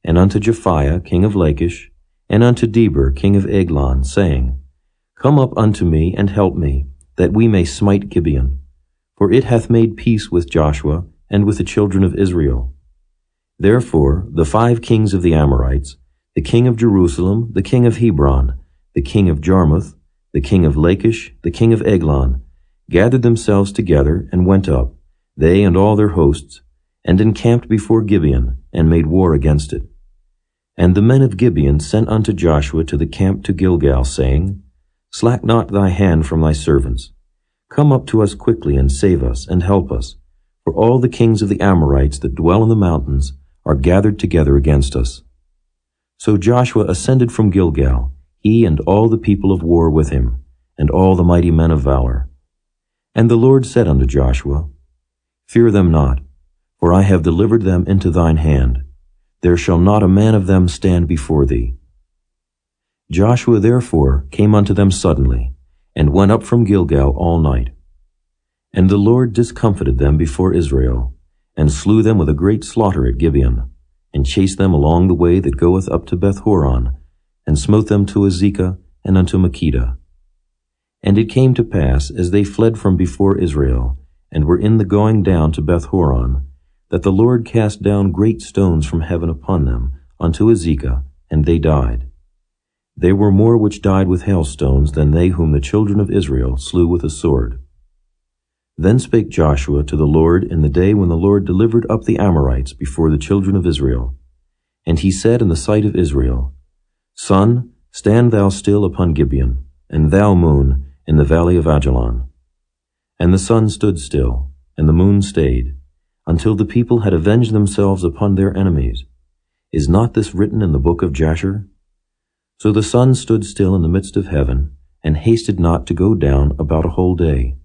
and unto Japhiah, king of Lachish, and unto Deber, king of Eglon, saying, Come up unto me, and help me, that we may smite Gibeon. For it hath made peace with Joshua, and with the children of Israel. Therefore the 5 kings of the Amorites, the king of Jerusalem, the king of Hebron, the king of Jarmuth, the king of Lachish, the king of Eglon, gathered themselves together, and went up, they and all their hosts, and encamped before Gibeon, and made war against it. And the men of Gibeon sent unto Joshua to the camp to Gilgal, saying, Slack not thy hand from thy servants. Come up to us quickly, and save us, and help us. For all the kings of the Amorites that dwell in the mountains are gathered together against us. So Joshua ascended from Gilgal, he and all the people of war with him, and all the mighty men of valor. And the Lord said unto Joshua, Fear them not, for I have delivered them into thine hand. There shall not a man of them stand before thee. Joshua therefore came unto them suddenly, and went up from Gilgal all night. And the Lord discomfited them before Israel, and slew them with a great slaughter at Gibeon, and chased them along the way that goeth up to Beth-horon, and smote them to Azekah and unto Makkedah. And it came to pass, as they fled from before Israel, and were in the going down to Beth-horon, that the Lord cast down great stones from heaven upon them, unto Azekah, and they died. There were more which died with hailstones than they whom the children of Israel slew with a sword. Then spake Joshua to the Lord in the day when the Lord delivered up the Amorites before the children of Israel. And he said in the sight of Israel, Sun, stand thou still upon Gibeon, and thou, moon, in the valley of Ajalon. And the sun stood still, and the moon stayed, until the people had avenged themselves upon their enemies. Is not this written in the book of Jasher? So the sun stood still in the midst of heaven, and hasted not to go down about a whole day.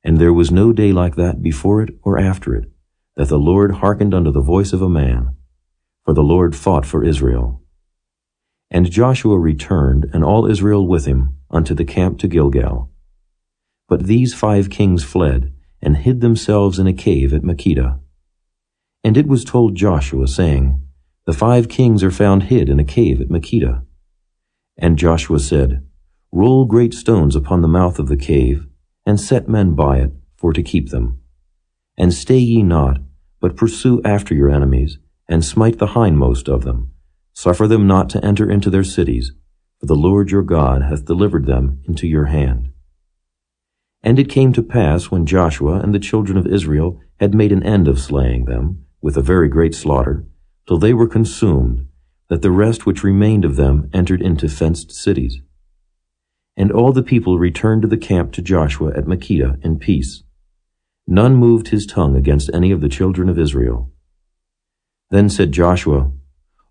And there was no day like that before it or after it, that the Lord hearkened unto the voice of a man. For the Lord fought for Israel. And Joshua returned, and all Israel with him, unto the camp to Gilgal. But these 5 kings fled, and hid themselves in a cave at Makkedah. And it was told Joshua, saying, The 5 kings are found hid in a cave at Makkedah. And Joshua said, Roll great stones upon the mouth of the cave, and set men by it, for to keep them. And stay ye not, but pursue after your enemies, and smite the hindmost of them. Suffer them not to enter into their cities, for the Lord your God hath delivered them into your hand. And it came to pass, when Joshua and the children of Israel had made an end of slaying them, with a very great slaughter, till they were consumed, that the rest which remained of them entered into fenced cities. And all the people returned to the camp to Joshua at Makkedah in peace. None moved his tongue against any of the children of Israel. Then said Joshua,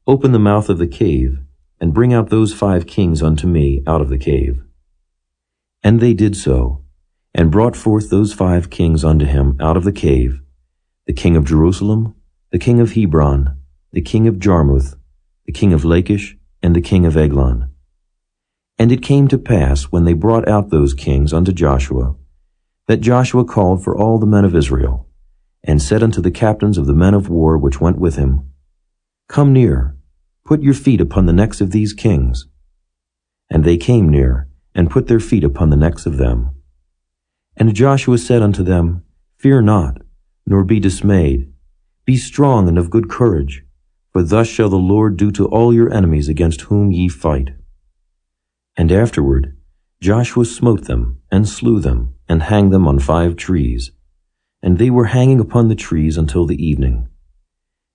Open the mouth of the cave, and bring out those 5 kings unto me out of the cave. And they did so, and brought forth those 5 kings unto him out of the cave, the king of Jerusalem, the king of Hebron, the king of Jarmuth, the king of Lachish, and the king of Eglon. And it came to pass, when they brought out those kings unto Joshua, that Joshua called for all the men of Israel, and said unto the captains of the men of war which went with him, Come near, put your feet upon the necks of these kings. And they came near, and put their feet upon the necks of them. And Joshua said unto them, Fear not, nor be dismayed. Be strong and of good courage, for thus shall the Lord do to all your enemies against whom ye fight. And afterward Joshua smote them, and slew them, and hanged them on 5 trees. And they were hanging upon the trees until the evening.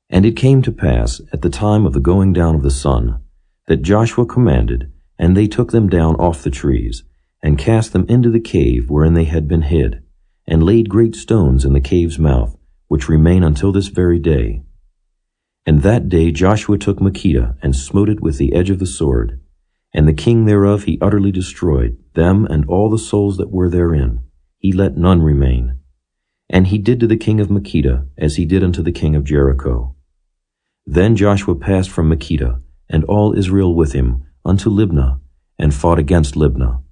And it came to pass, at the time of the going down of the sun, that Joshua commanded, and they took them down off the trees, and cast them into the cave wherein they had been hid, and laid great stones in the cave's mouth, which remain until this very day. And that day Joshua took Makkedah, and smote it with the edge of the sword, and the king thereof he utterly destroyed, them and all the souls that were therein. He let none remain. And he did to the king of Makkedah as he did unto the king of Jericho. Then Joshua passed from Makkedah, and all Israel with him, unto Libnah, and fought against Libnah.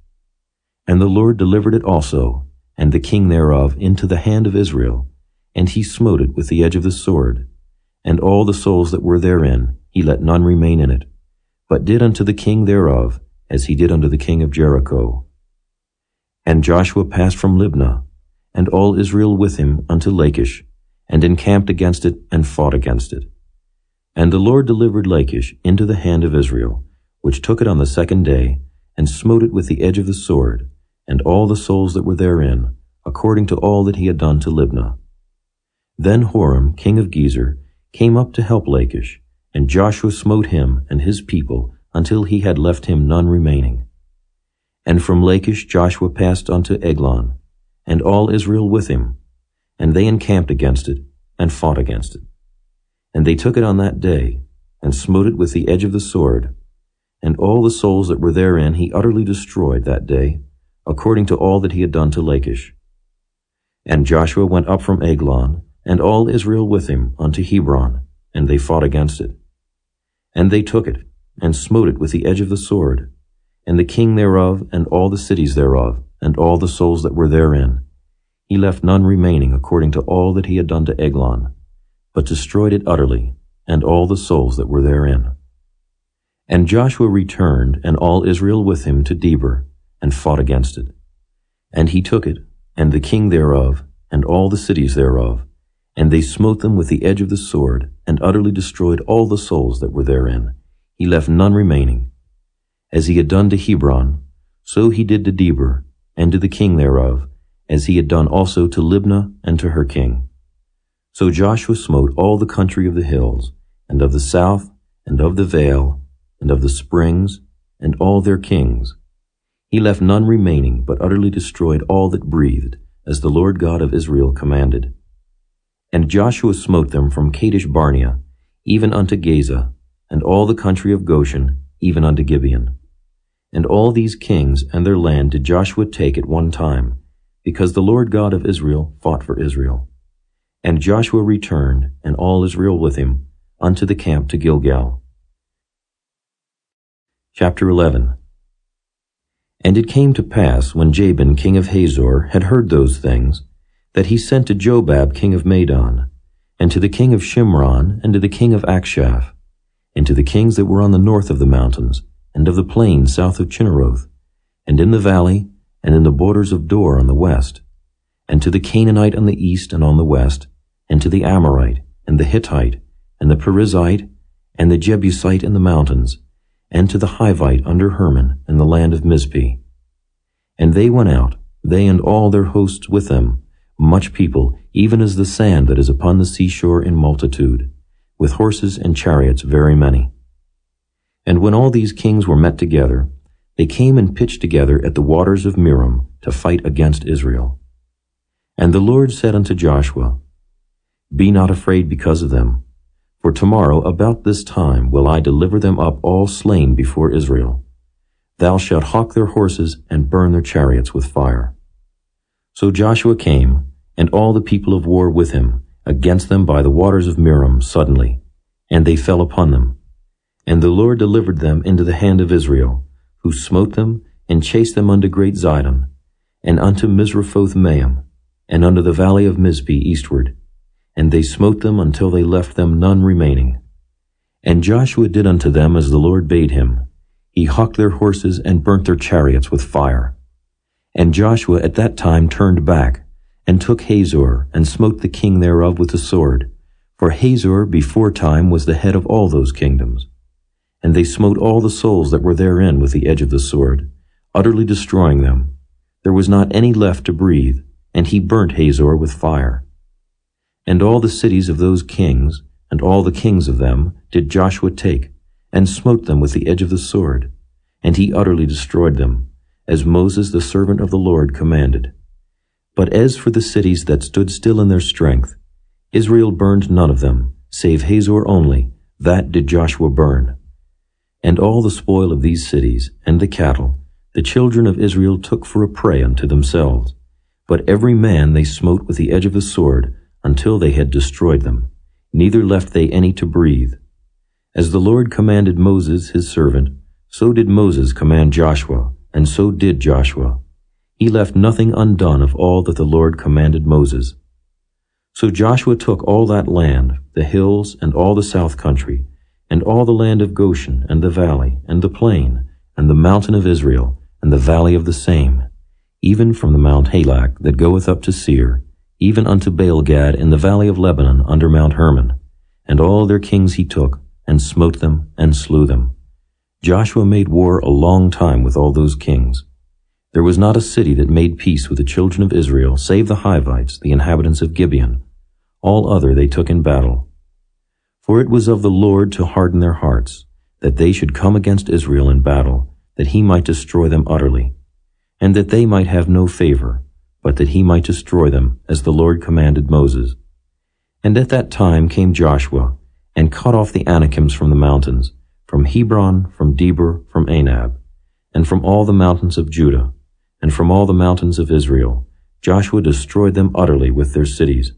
And the Lord delivered it also, and the king thereof, into the hand of Israel, and he smote it with the edge of the sword. And all the souls that were therein, he let none remain in it, but did unto the king thereof, as he did unto the king of Jericho. And Joshua passed from Libnah, and all Israel with him, unto Lachish, and encamped against it, and fought against it. And the Lord delivered Lachish into the hand of Israel, which took it on the 2nd day, and smote it with the edge of the sword, and all the souls that were therein, according to all that he had done to Libnah. Then Horam, king of Gezer, came up to help Lachish, and Joshua smote him and his people until he had left him none remaining. And from Lachish Joshua passed unto Eglon, and all Israel with him, and they encamped against it, and fought against it. And they took it on that day, and smote it with the edge of the sword, and all the souls that were therein he utterly destroyed that day, according to all that he had done to Lachish. And Joshua went up from Eglon, and all Israel with him, unto Hebron, and they fought against it. And they took it, and smote it with the edge of the sword, and the king thereof, and all the cities thereof, and all the souls that were therein. He left none remaining according to all that he had done to Eglon, but destroyed it utterly, and all the souls that were therein. And Joshua returned, and all Israel with him, to Debir, and fought against it. And he took it, and the king thereof, and all the cities thereof, and they smote them with the edge of the sword, and utterly destroyed all the souls that were therein. He left none remaining. As he had done to Hebron, so he did to Debir, and to the king thereof, as he had done also to Libnah and to her king. So Joshua smote all the country of the hills, and of the south, and of the vale, and of the springs, and all their kings. He left none remaining, but utterly destroyed all that breathed, as the Lord God of Israel commanded. And Joshua smote them from Kadesh Barnea, even unto Gaza, and all the country of Goshen, even unto Gibeon. And all these kings and their land did Joshua take at one time, because the Lord God of Israel fought for Israel. And Joshua returned, and all Israel with him, unto the camp to Gilgal. Chapter 11. And it came to pass, when Jabin king of Hazor had heard those things, that he sent to Jobab king of Madon, and to the king of Shimron, and to the king of Akshaph, and to the kings that were on the north of the mountains, and of the plain south of Chinneroth, and in the valley, and in the borders of Dor on the west, and to the Canaanite on the east and on the west, and to the Amorite, and the Hittite, and the Perizzite, and the Jebusite in the mountains, and to the Hivite under Hermon in the land of Mizpeh. And they went out, they and all their hosts with them, much people, even as the sand that is upon the seashore in multitude, with horses and chariots very many. And when all these kings were met together, they came and pitched together at the waters of Merom to fight against Israel. And the Lord said unto Joshua, Be not afraid because of them, for tomorrow about this time will I deliver them up all slain before Israel. Thou shalt hawk their horses and burn their chariots with fire. So Joshua came, and all the people of war with him, against them by the waters of Merom suddenly, and they fell upon them. And the Lord delivered them into the hand of Israel, who smote them, and chased them unto great Zidon, and unto Misrephoth-Maim, and unto the valley of Mizpeh eastward. And they smote them until they left them none remaining. And Joshua did unto them as the Lord bade him. He hawked their horses and burnt their chariots with fire. And Joshua at that time turned back, and took Hazor, and smote the king thereof with the sword. For Hazor before time was the head of all those kingdoms. And they smote all the souls that were therein with the edge of the sword, utterly destroying them. There was not any left to breathe, and he burnt Hazor with fire. And all the cities of those kings, and all the kings of them, did Joshua take, and smote them with the edge of the sword. And he utterly destroyed them, as Moses the servant of the Lord commanded. But as for the cities that stood still in their strength, Israel burned none of them, save Hazor only, that did Joshua burn. And all the spoil of these cities, and the cattle, the children of Israel took for a prey unto themselves. But every man they smote with the edge of the sword, until they had destroyed them, neither left they any to breathe. As the Lord commanded Moses his servant, so did Moses command Joshua, and so did Joshua. He left nothing undone of all that the Lord commanded Moses. So Joshua took all that land, the hills, and all the south country, and all the land of Goshen, and the valley, and the plain, and the mountain of Israel, and the valley of the same, even from the Mount Halak that goeth up to Seir, even unto Baal-gad in the valley of Lebanon under Mount Hermon. And all their kings he took, and smote them, and slew them. Joshua made war a long time with all those kings. There was not a city that made peace with the children of Israel, save the Hivites, the inhabitants of Gibeon. All other they took in battle. For it was of the Lord to harden their hearts, that they should come against Israel in battle, that he might destroy them utterly, and that they might have no favor, but that he might destroy them, as the Lord commanded Moses. And at that time came Joshua, and cut off the Anakims from the mountains, from Hebron, from Debir, from Anab, and from all the mountains of Judah, and from all the mountains of Israel. Joshua destroyed them utterly with their cities.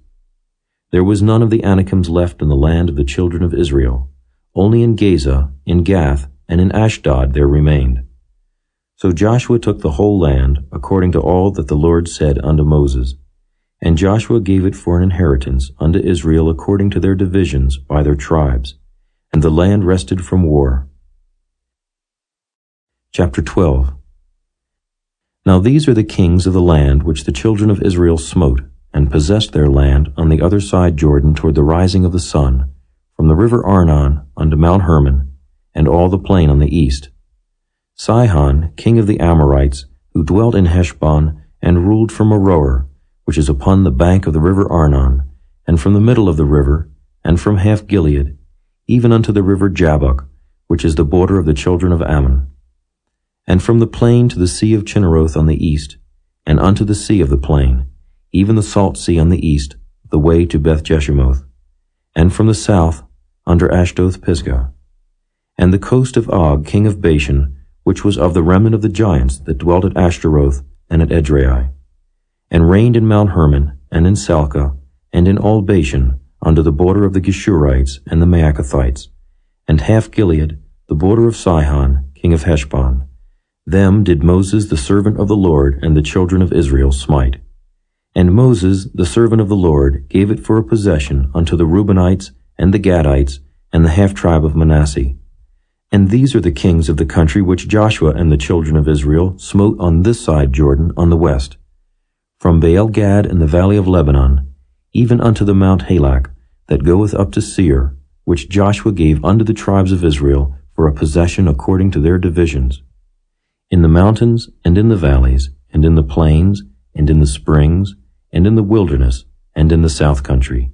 There was none of the Anakims left in the land of the children of Israel. Only in Gaza, in Gath, and in Ashdod there remained. So Joshua took the whole land, according to all that the Lord said unto Moses. And Joshua gave it for an inheritance unto Israel according to their divisions by their tribes. And the land rested from war. Chapter 12. Now these are the kings of the land which the children of Israel smote, and possessed their land on the other side Jordan toward the rising of the sun, from the river Arnon unto Mount Hermon, and all the plain on the east. Sihon, king of the Amorites, who dwelt in Heshbon, and ruled from Aroer, which is upon the bank of the river Arnon, and from the middle of the river, and from half Gilead, even unto the river Jabbok, which is the border of the children of Ammon, and from the plain to the sea of Chinneroth on the east, and unto the sea of the plain, even the salt sea on the east, the way to Beth-Jeshimoth, and from the south, under Ashdoth-Pisgah, and the coast of Og, king of Bashan, which was of the remnant of the giants that dwelt at Ashtaroth and at Edrei, and reigned in Mount Hermon, and in Salcah, and in all Bashan, under the border of the Geshurites and the Maacathites, and half Gilead, the border of Sihon, king of Heshbon. Them did Moses the servant of the Lord and the children of Israel smite. And Moses, the servant of the Lord, gave it for a possession unto the Reubenites, and the Gadites, and the half-tribe of Manasseh. And these are the kings of the country which Joshua and the children of Israel smote on this side Jordan on the west, from Baal-gad in the valley of Lebanon, even unto the Mount Halak, that goeth up to Seir, which Joshua gave unto the tribes of Israel for a possession according to their divisions. In the mountains, and in the valleys, and in the plains, and in the springs, and in the wilderness, and in the south country,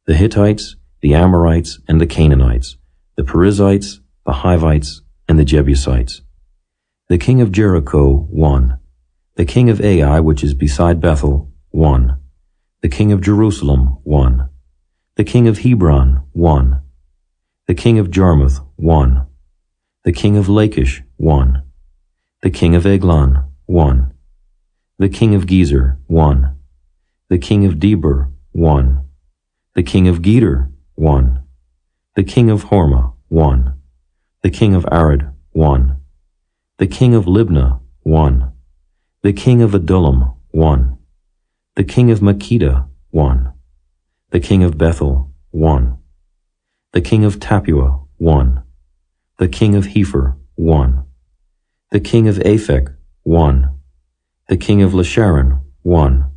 the Hittites, the Amorites, and the Canaanites, the Perizzites, the Hivites, and the Jebusites. The king of Jericho, 1. The king of Ai, which is beside Bethel, 1. The king of Jerusalem, 1. The king of Hebron, 1. The king of Jarmuth, 1. The king of Lachish, 1. The king of Eglon, 1. The king of Gezer, 1. The king of Debir, 1. The king of Geder, 1. The king of Hormah, 1. The king of Arad, 1. The king of Libnah, 1. The king of Adullam, 1. The king of Makkedah, 1. The king of Bethel, 1. The king of Tappuah, 1. The king of Hepher, 1. The king of Aphek, 1. The king of Lasharon, 1.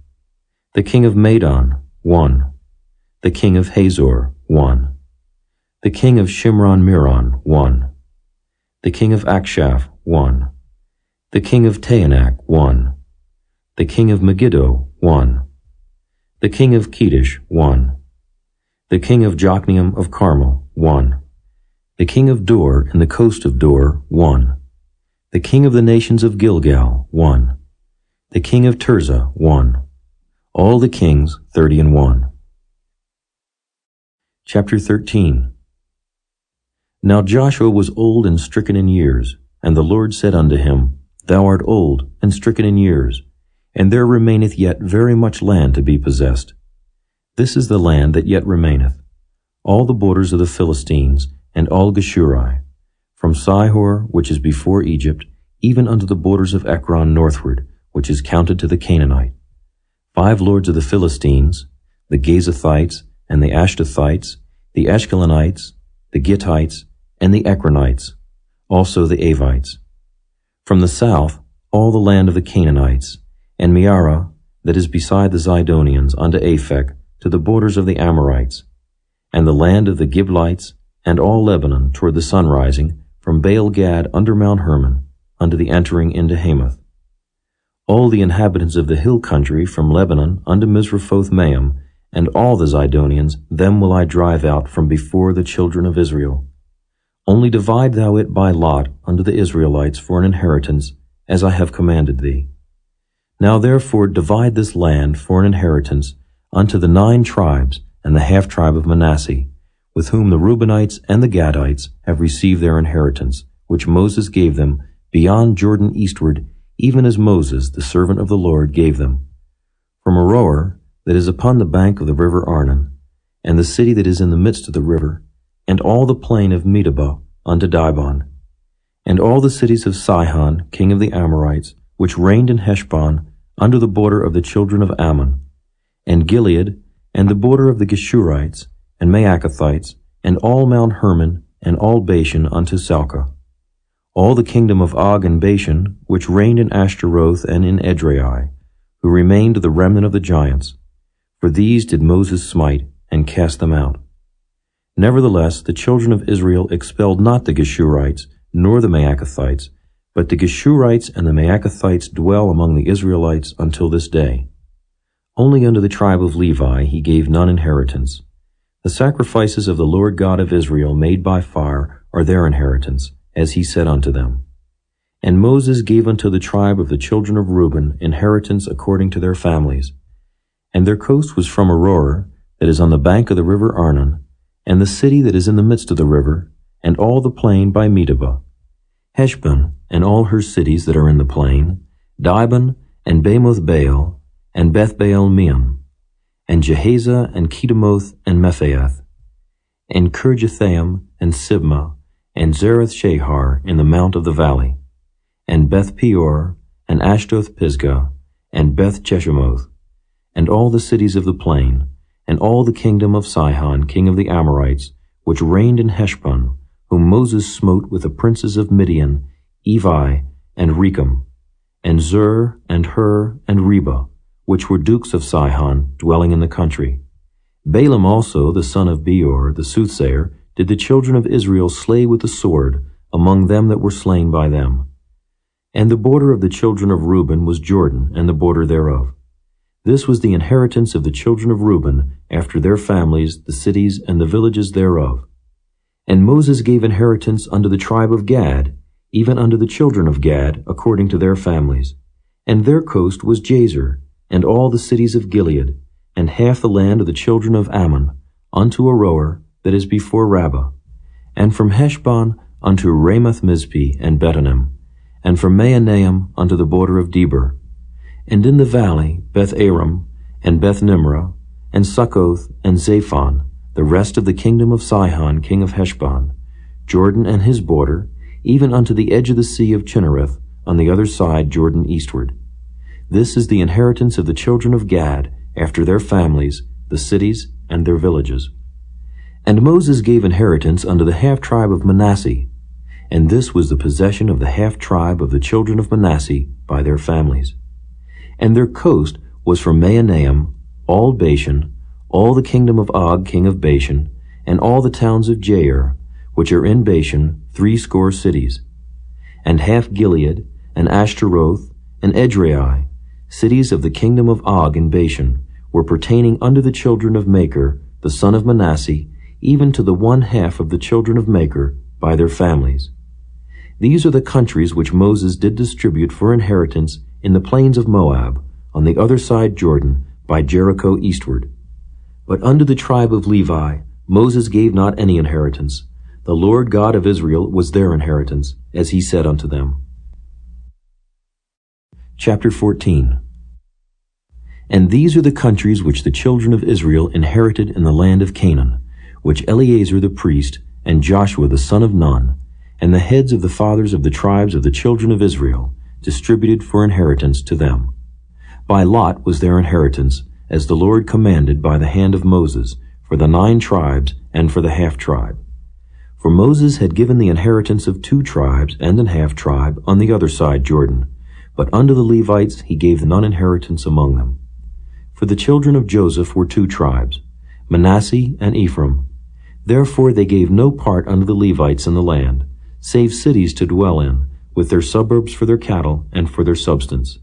The king of Madon, 1. The king of Hazor, 1. The king of Shimron-Meron, 1. The king of Akshaph, 1. The king of Taanach, 1. The king of Megiddo, 1. The king of Kedesh, 1. The king of Jokneam of Carmel, 1. The king of Dor and the coast of Dor, 1. The king of the nations of Gilgal, 1. The king of Tirzah, 1. All the kings, 30 and 1. Chapter 13. Now Joshua was old and stricken in years, and the Lord said unto him, Thou art old and stricken in years, and there remaineth yet very much land to be possessed. This is the land that yet remaineth, all the borders of the Philistines, and all Geshuri, from Sihor, which is before Egypt, even unto the borders of Ekron northward, which is counted to the Canaanite. 5 lords of the Philistines, the Gazathites, and the Ashdothites, the Ashkelonites, the Gittites, and the Ekronites, also the Avites. From the south, all the land of the Canaanites, and Mearah, that is beside the Zidonians, unto Aphek, to the borders of the Amorites, and the land of the Giblites, and all Lebanon toward the sunrising, from Baal-Gad under Mount Hermon, unto the entering into Hamath. All the inhabitants of the hill country from Lebanon unto Misrephoth-Maim, and all the Zidonians, them will I drive out from before the children of Israel. Only divide thou it by lot unto the Israelites for an inheritance, as I have commanded thee. Now therefore divide this land for an inheritance unto the 9 tribes and the half-tribe of Manasseh, with whom the Reubenites and the Gadites have received their inheritance, which Moses gave them beyond Jordan eastward, even as Moses, the servant of the Lord, gave them. From Aroer, that is upon the bank of the river Arnon, and the city that is in the midst of the river, and all the plain of Medeba unto Dibon, and all the cities of Sihon, king of the Amorites, which reigned in Heshbon, under the border of the children of Ammon, and Gilead, and the border of the Geshurites, and Maacathites, and all Mount Hermon, and all Bashan unto Salcah. All the kingdom of Og and Bashan, which reigned in Ashtaroth and in Edrei, who remained the remnant of the giants. For these did Moses smite, and cast them out. Nevertheless, the children of Israel expelled not the Geshurites, nor the Maacathites, but the Geshurites and the Maacathites dwell among the Israelites until this day. Only unto the tribe of Levi he gave none inheritance. The sacrifices of the Lord God of Israel made by fire are their inheritance, as he said unto them. And Moses gave unto the tribe of the children of Reuben inheritance according to their families. And their coast was from Aroer, that is on the bank of the river Arnon, and the city that is in the midst of the river, and all the plain by Medeba, Heshbon, and all her cities that are in the plain, Dibon, and Bamoth Baal, and Beth Baal Meon, and Jehaza, and Kedemoth, and Mephaath, and Kirjathaim, and Sibmah, and Zareth Shahar in the mount of the valley, and Beth Peor, and Ashdoth Pisgah, and Beth Jeshimoth, and all the cities of the plain, and all the kingdom of Sihon, king of the Amorites, which reigned in Heshbon, whom Moses smote with the princes of Midian, Evi, and Rechem, and Zur, and Hur, and Reba, which were dukes of Sihon, dwelling in the country. Balaam also, the son of Beor, the soothsayer, did the children of Israel slay with the sword among them that were slain by them. And the border of the children of Reuben was Jordan, and the border thereof. This was the inheritance of the children of Reuben, after their families, the cities, and the villages thereof. And Moses gave inheritance unto the tribe of Gad, even unto the children of Gad, according to their families. And their coast was Jazer, and all the cities of Gilead, and half the land of the children of Ammon, unto Aroer, that is before Rabbah, and from Heshbon unto Ramoth-Mizpeh and Betonim, and from Mahanaim unto the border of Debir, and in the valley Beth-aram, and Beth-nimrah, and Succoth, and Zaphon, the rest of the kingdom of Sihon, king of Heshbon, Jordan and his border, even unto the edge of the sea of Chinnereth, on the other side Jordan eastward. This is the inheritance of the children of Gad, after their families, the cities, and their villages. And Moses gave inheritance unto the half-tribe of Manasseh, and this was the possession of the half-tribe of the children of Manasseh by their families. And their coast was from Mahanaim all Bashan, all the kingdom of Og king of Bashan, and all the towns of Jair, which are in Bashan, 60 cities, and half Gilead, and Ashtaroth, and Edrei, cities of the kingdom of Og in Bashan, were pertaining unto the children of Machir, the son of Manasseh, even to the 1/2 of the children of Machir, by their families. These are the countries which Moses did distribute for inheritance in the plains of Moab, on the other side Jordan, by Jericho eastward. But unto the tribe of Levi Moses gave not any inheritance. The Lord God of Israel was their inheritance, as he said unto them. Chapter 14. And these are the countries which the children of Israel inherited in the land of Canaan, which Eleazar the priest, and Joshua the son of Nun, and the heads of the fathers of the tribes of the children of Israel, distributed for inheritance to them. By lot was their inheritance, as the Lord commanded by the hand of Moses, for the 9 tribes and for the half-tribe. For Moses had given the inheritance of 2 tribes and an half-tribe on the other side Jordan, but unto the Levites he gave none inheritance among them. For the children of Joseph were 2 tribes, Manasseh and Ephraim. Therefore they gave no part unto the Levites in the land, save cities to dwell in, with their suburbs for their cattle and for their substance.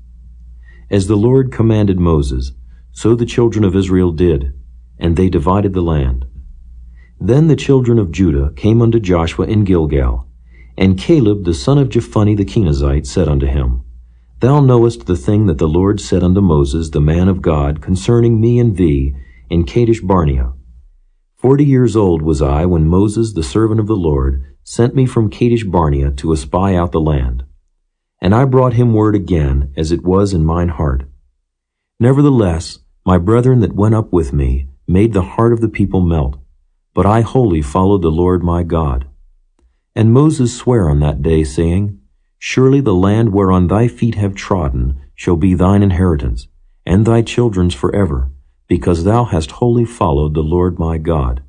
As the Lord commanded Moses, so the children of Israel did, and they divided the land. Then the children of Judah came unto Joshua in Gilgal, and Caleb the son of Jephunneh the Kenizzite said unto him, Thou knowest the thing that the Lord said unto Moses the man of God concerning me and thee in Kadesh Barnea. 40 years old was I when Moses the servant of the Lord sent me from Kadesh Barnea to espy out the land. And I brought him word again, as it was in mine heart. Nevertheless, my brethren that went up with me made the heart of the people melt, but I wholly followed the Lord my God. And Moses sware on that day, saying, Surely the land whereon thy feet have trodden shall be thine inheritance, and thy children's forever, because thou hast wholly followed the Lord my God.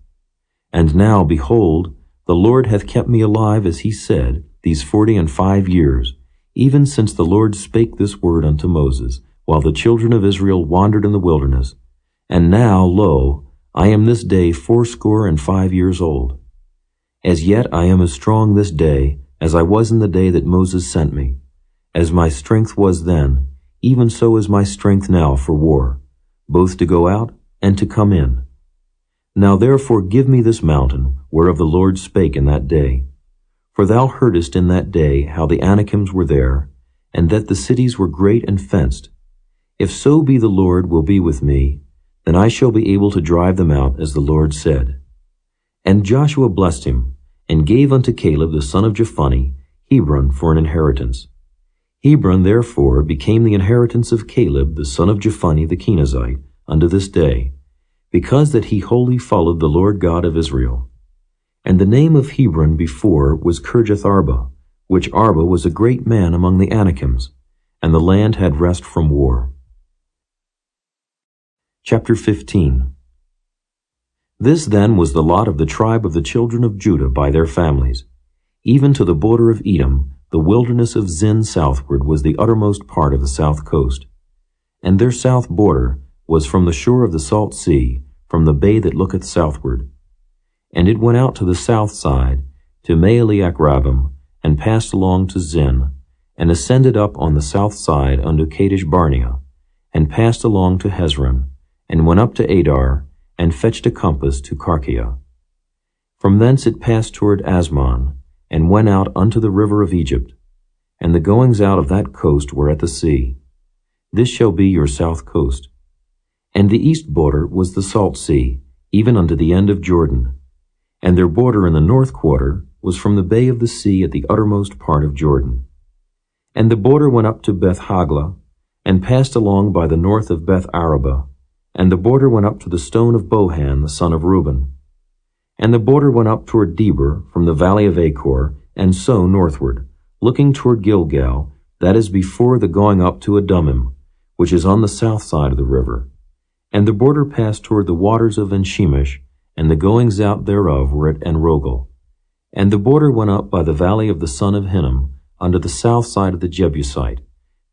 And now, behold, the Lord hath kept me alive, as he said, these 45 years, even since the Lord spake this word unto Moses, while the children of Israel wandered in the wilderness. And now, lo, I am this day 85 years old. As yet I am as strong this day as I was in the day that Moses sent me. As my strength was then, even so is my strength now for war, both to go out and to come in. Now therefore give me this mountain, whereof the Lord spake in that day. For thou heardest in that day how the Anakims were there, and that the cities were great and fenced. If so be the Lord will be with me, then I shall be able to drive them out, as the Lord said. And Joshua blessed him, and gave unto Caleb the son of Jephunneh Hebron for an inheritance. Hebron therefore became the inheritance of Caleb the son of Jephunneh the Kenizzite unto this day, because that he wholly followed the Lord God of Israel. And the name of Hebron before was Kirjath-arba, which Arba was a great man among the Anakims, and the land had rest from war. Chapter 15. This then was the lot of the tribe of the children of Judah by their families. Even to the border of Edom, the wilderness of Zin southward was the uttermost part of the south coast. And their south border was from the shore of the salt sea, from the bay that looketh southward. And it went out to the south side, to Maale-Akrabim, and passed along to Zin, and ascended up on the south side unto Kadesh Barnea, and passed along to Hezron, and went up to Adar, and fetched a compass to Karkia. From thence it passed toward Asmon, and went out unto the river of Egypt, and the goings out of that coast were at the sea. This shall be your south coast. And the east border was the salt sea, even unto the end of Jordan. And their border in the north quarter was from the bay of the sea at the uttermost part of Jordan. And the border went up to Beth-hagla, and passed along by the north of Beth-araba, and the border went up to the stone of Bohan the son of Reuben. And the border went up toward Debir from the valley of Achor, and so northward, looking toward Gilgal, that is before the going up to Adumim, which is on the south side of the river. And the border passed toward the waters of En-shemesh, and the goings out thereof were at En-rogel. And the border went up by the valley of the son of Hinnom, unto the south side of the Jebusite,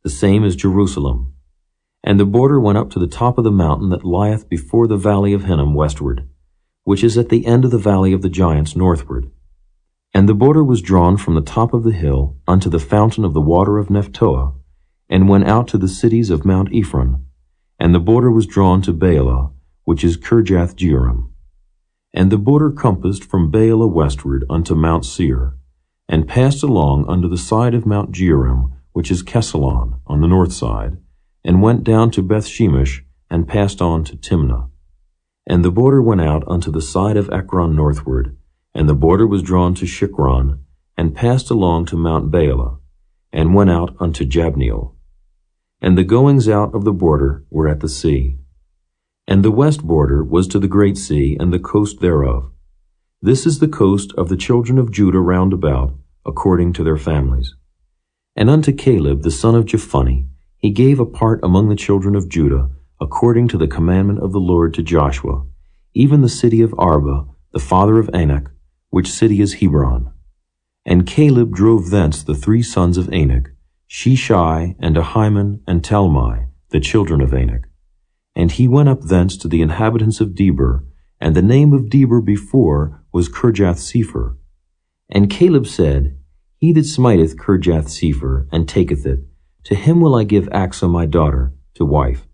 the same as Jerusalem. And the border went up to the top of the mountain that lieth before the valley of Hinnom westward, which is at the end of the valley of the giants northward. And the border was drawn from the top of the hill unto the fountain of the water of Nephtoah, and went out to the cities of Mount Ephron. And the border was drawn to Baalah, which is Kirjath-jearim. And the border compassed from Baalah westward unto Mount Seir, and passed along under the side of Mount Jearim, which is Kesalon, on the north side, and went down to Beth-shemesh, and passed on to Timnah. And the border went out unto the side of Ekron northward, and the border was drawn to Shikron, and passed along to Mount Baalah, and went out unto Jabneel. And the goings out of the border were at the sea. And the west border was to the great sea, and the coast thereof. This is the coast of the children of Judah round about, according to their families. And unto Caleb the son of Jephunneh he gave a part among the children of Judah, according to the commandment of the Lord to Joshua, even the city of Arba, the father of Anak, which city is Hebron. And Caleb drove thence the 3 sons of Anak, Sheshai, and Ahiman, and Talmai, the children of Anak. And he went up thence to the inhabitants of Debir, and the name of Debir before was Kirjath-sepher. And Caleb said, He that smiteth Kirjath-sepher, and taketh it, to him will I give Achsah my daughter, to wife.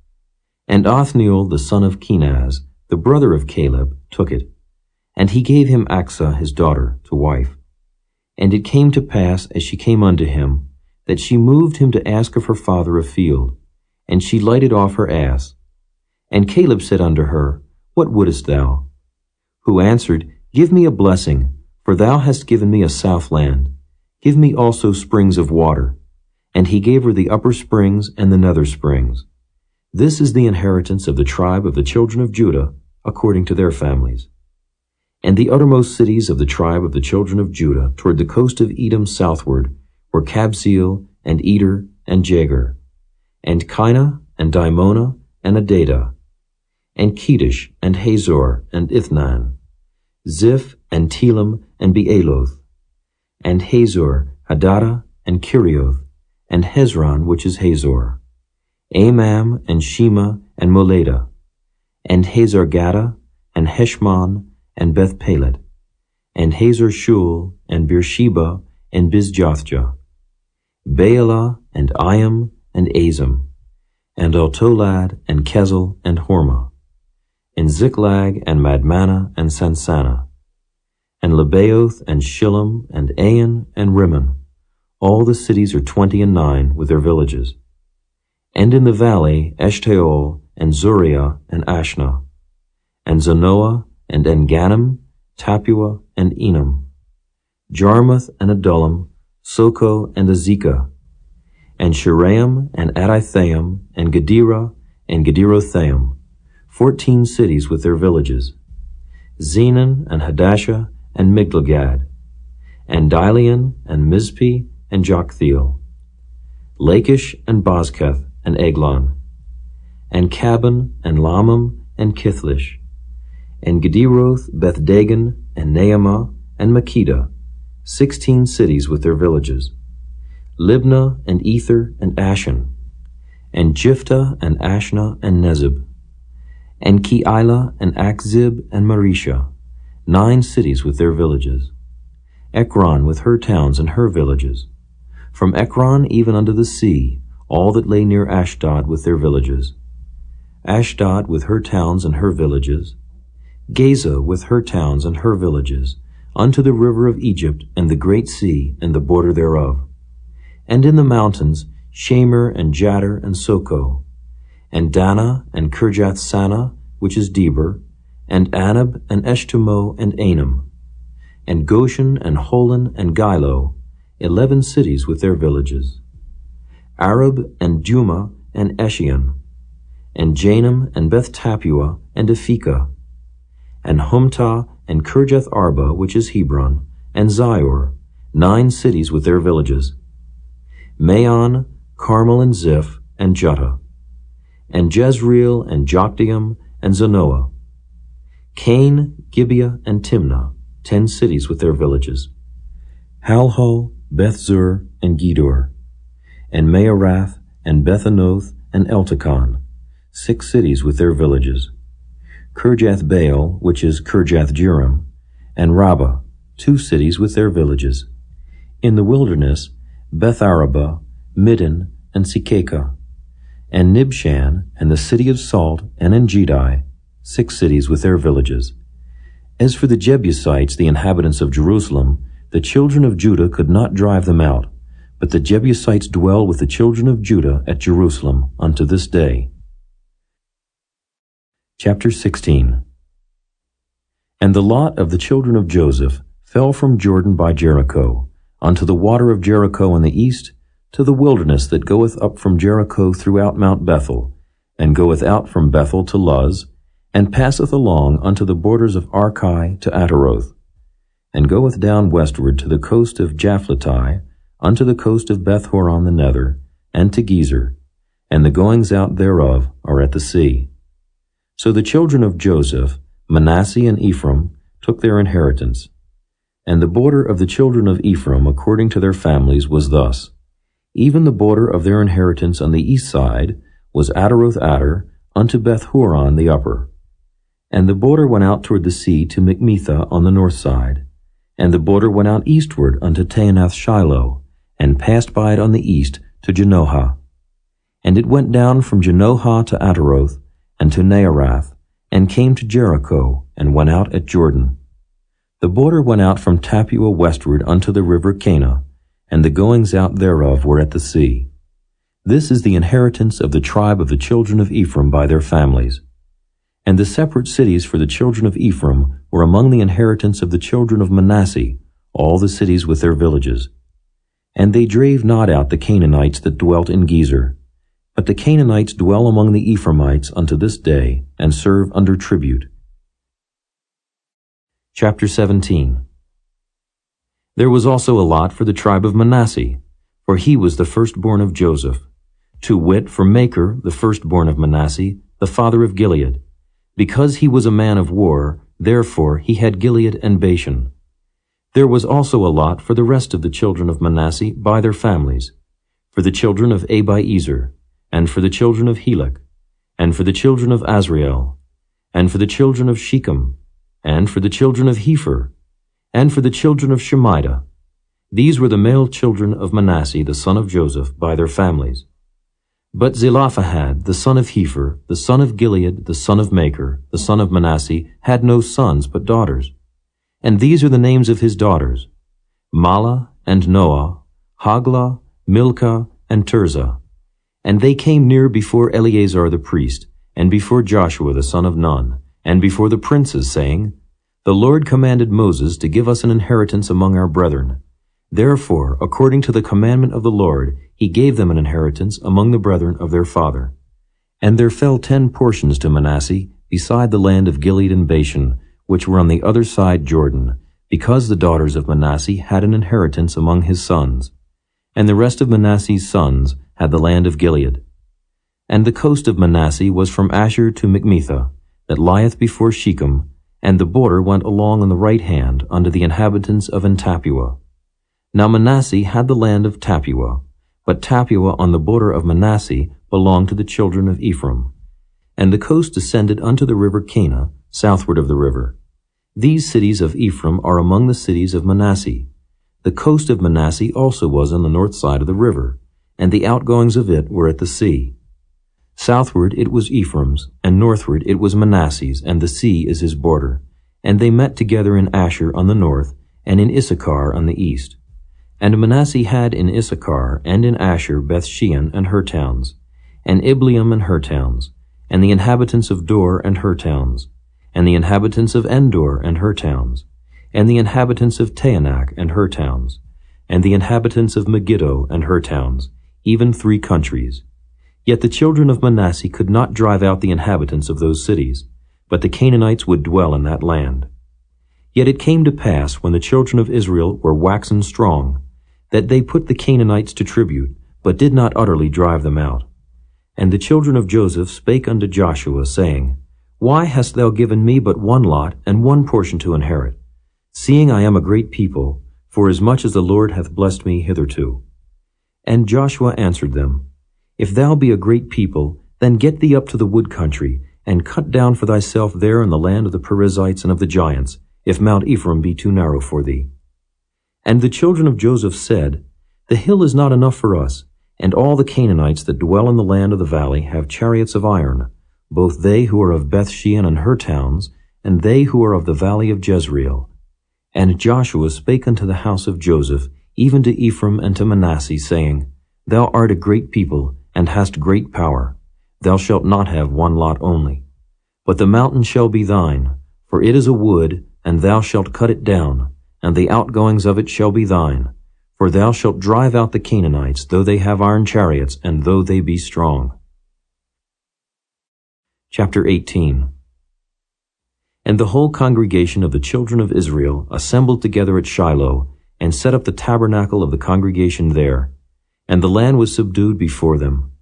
And Othniel the son of Kenaz, the brother of Caleb, took it. And he gave him Achsah his daughter, to wife. And it came to pass, as she came unto him, that she moved him to ask of her father a field, and she lighted off her ass. And Caleb said unto her, What wouldest thou? Who answered, Give me a blessing, for thou hast given me a south land. Give me also springs of water. And he gave her the upper springs and the nether springs. This is the inheritance of the tribe of the children of Judah, according to their families. And the uttermost cities of the tribe of the children of Judah toward the coast of Edom southward were Kabzeel, and Eder, and Jagur, and Kinah, and Dimona, and Adadah, and Kedesh, and Hazor, and Ithnan, Ziph, and Telam, and Bealoth, and Hazor, Hadadah, and Kirioth, and Hezron, which is Hazor, Amam, and Shema, and Moladah, and Hazar-Gadah, and Heshmon, and Beth-Pelet, and Hazar-Shul, and Beersheba, and Bizjothjah, Baalah, and Iam, and Azim, and Altolad, and Kezel, and Hormah, and Ziklag, and Madmannah, and Sansannah, and Lebaoth, and Shillam, and Ain, and Rimmon. All the cities are 29 with their villages. And in the valley, Eshtaol, and Zuriah, and Ashna, and Zanoah, and En-Gannim, Tapua, and Enam, Jarmuth, and Adullam, Soko, and Azekah, and Shiraim, and Adithaim, and Gedera, and Gederothaim, 14 cities with their villages, Zenon, and Hadashah, and Migdalgad, and Dilean, and Mizpeh, and Joktheel, Lachish, and Bozkath, and Eglon, and Caban, and Lamam, and Kithlish, and Gederoth, Beth-Dagon, and Naamah, and Makkedah, 16 cities with their villages, Libnah, and Ether, and Ashan, and Jiphthah, and Ashna, and Nezib, and Keilah, and Achzib, and Maresha, 9 cities with their villages, Ekron with her towns and her villages, from Ekron even unto the sea, all that lay near Ashdod with their villages, Ashdod with her towns and her villages, Gaza with her towns and her villages, unto the river of Egypt and the great sea and the border thereof, and in the mountains Shamer, and Jadar, and Soko, and Dana, and Kirjath-Sanah, which is Debir, and Anab, and Eshtemoh, and Anam, and Goshen, and Holon, and Gilo, 11 cities with their villages, Arab, and Juma, and Eshion, and Janam, and Beth-Tapua, and Ephekah, and Humtah, and Kirjath-Arba, which is Hebron, and Zior, 9 cities with their villages, Maon, Carmel, and Ziph, and Juttah, and Jezreel, and Jokdeam, and Zanoah, Cain, Gibeah, and Timnah, 10 cities with their villages, Halho, Beth-Zur, and Gedor, and Maarath, and Bethanoth, and Eltekon, 6 cities with their villages. Kirjath-Baal, which is Kirjath-Jearim, and Rabbah, 2 cities with their villages. In the wilderness, Beth-arabah, Middin, and Sikekah, and Nibshan, and the city of Salt, and En-gedi, 6 cities with their villages. As for the Jebusites, the inhabitants of Jerusalem, the children of Judah could not drive them out, but the Jebusites dwell with the children of Judah at Jerusalem unto this day. Chapter 16. And the lot of the children of Joseph fell from Jordan by Jericho, unto the water of Jericho on the east, to the wilderness that goeth up from Jericho throughout Mount Bethel, and goeth out from Bethel to Luz, and passeth along unto the borders of Archi to Ataroth, and goeth down westward to the coast of Japhletai, unto the coast of Beth-horon the nether, and to Gezer, and the goings out thereof are at the sea. So the children of Joseph, Manasseh and Ephraim, took their inheritance. And the border of the children of Ephraim according to their families was thus. Even the border of their inheritance on the east side was Ataroth-Adar unto Beth-horon the upper. And the border went out toward the sea to Mikmetha on the north side. And the border went out eastward unto Taanath-Shiloh, and passed by it on the east to Janohah. And it went down from Janohah to Ataroth, and to Naarath, and came to Jericho, and went out at Jordan. The border went out from Tappuah westward unto the river Cana, and the goings out thereof were at the sea. This is the inheritance of the tribe of the children of Ephraim by their families. And the separate cities for the children of Ephraim were among the inheritance of the children of Manasseh, all the cities with their villages. And they drave not out the Canaanites that dwelt in Gezer. But the Canaanites dwell among the Ephraimites unto this day, and serve under tribute. Chapter 17. There was also a lot for the tribe of Manasseh, for he was the firstborn of Joseph, to wit, for Machir, the firstborn of Manasseh, the father of Gilead. Because he was a man of war, therefore he had Gilead and Bashan. There was also a lot for the rest of the children of Manasseh by their families, for the children of Abiezer, and for the children of Helek, and for the children of Azrael, and for the children of Shechem, and for the children of Hepher, and for the children of Shemida. These were the male children of Manasseh the son of Joseph by their families. But Zelophehad, the son of Hepher, the son of Gilead, the son of Machir, the son of Manasseh, had no sons but daughters. And these are the names of his daughters: Mahlah and Noah, Haglah, Milcah, and Tirzah. And they came near before Eleazar the priest, and before Joshua the son of Nun, and before the princes, saying, The Lord commanded Moses to give us an inheritance among our brethren. Therefore, according to the commandment of the Lord, he gave them an inheritance among the brethren of their father. And there fell 10 portions to Manasseh, beside the land of Gilead and Bashan, which were on the other side Jordan, because the daughters of Manasseh had an inheritance among his sons. And the rest of Manasseh's sons had the land of Gilead. And the coast of Manasseh was from Asher to Mikmetha, that lieth before Shechem, and the border went along on the right hand unto the inhabitants of En-tappuah. Now Manasseh had the land of Tappuah, but Tappuah on the border of Manasseh belonged to the children of Ephraim. And the coast descended unto the river Cana, southward of the river. These cities of Ephraim are among the cities of Manasseh. The coast of Manasseh also was on the north side of the river, and the outgoings of it were at the sea. Southward it was Ephraim's, and northward it was Manasseh's, and the sea is his border. And they met together in Asher on the north, and in Issachar on the east. And Manasseh had in Issachar and in Asher Bethshean and her towns, and Ibleam and her towns, and the inhabitants of Dor and her towns, and the inhabitants of Endor and her towns, and the inhabitants of Taanach and her towns, and the inhabitants of Megiddo and her towns, even 3 countries. Yet the children of Manasseh could not drive out the inhabitants of those cities, but the Canaanites would dwell in that land. Yet it came to pass, when the children of Israel were waxen strong, that they put the Canaanites to tribute, but did not utterly drive them out. And the children of Joseph spake unto Joshua, saying, Why hast thou given me but 1 lot and 1 portion to inherit, seeing I am a great people, for as much as the Lord hath blessed me hitherto? And Joshua answered them, If thou be a great people, then get thee up to the wood country, and cut down for thyself there in the land of the Perizzites and of the giants, if Mount Ephraim be too narrow for thee. And the children of Joseph said, The hill is not enough for us, and all the Canaanites that dwell in the land of the valley have chariots of iron, both they who are of Bethshean and her towns, and they who are of the valley of Jezreel. And Joshua spake unto the house of Joseph, even to Ephraim and to Manasseh, saying, Thou art a great people, and hast great power. Thou shalt not have one lot only. But the mountain shall be thine, for it is a wood, and thou shalt cut it down, and the outgoings of it shall be thine. For thou shalt drive out the Canaanites, though they have iron chariots, and though they be strong. Chapter 18. And the whole congregation of the children of Israel assembled together at Shiloh, and set up the tabernacle of the congregation there. And the land was subdued before them.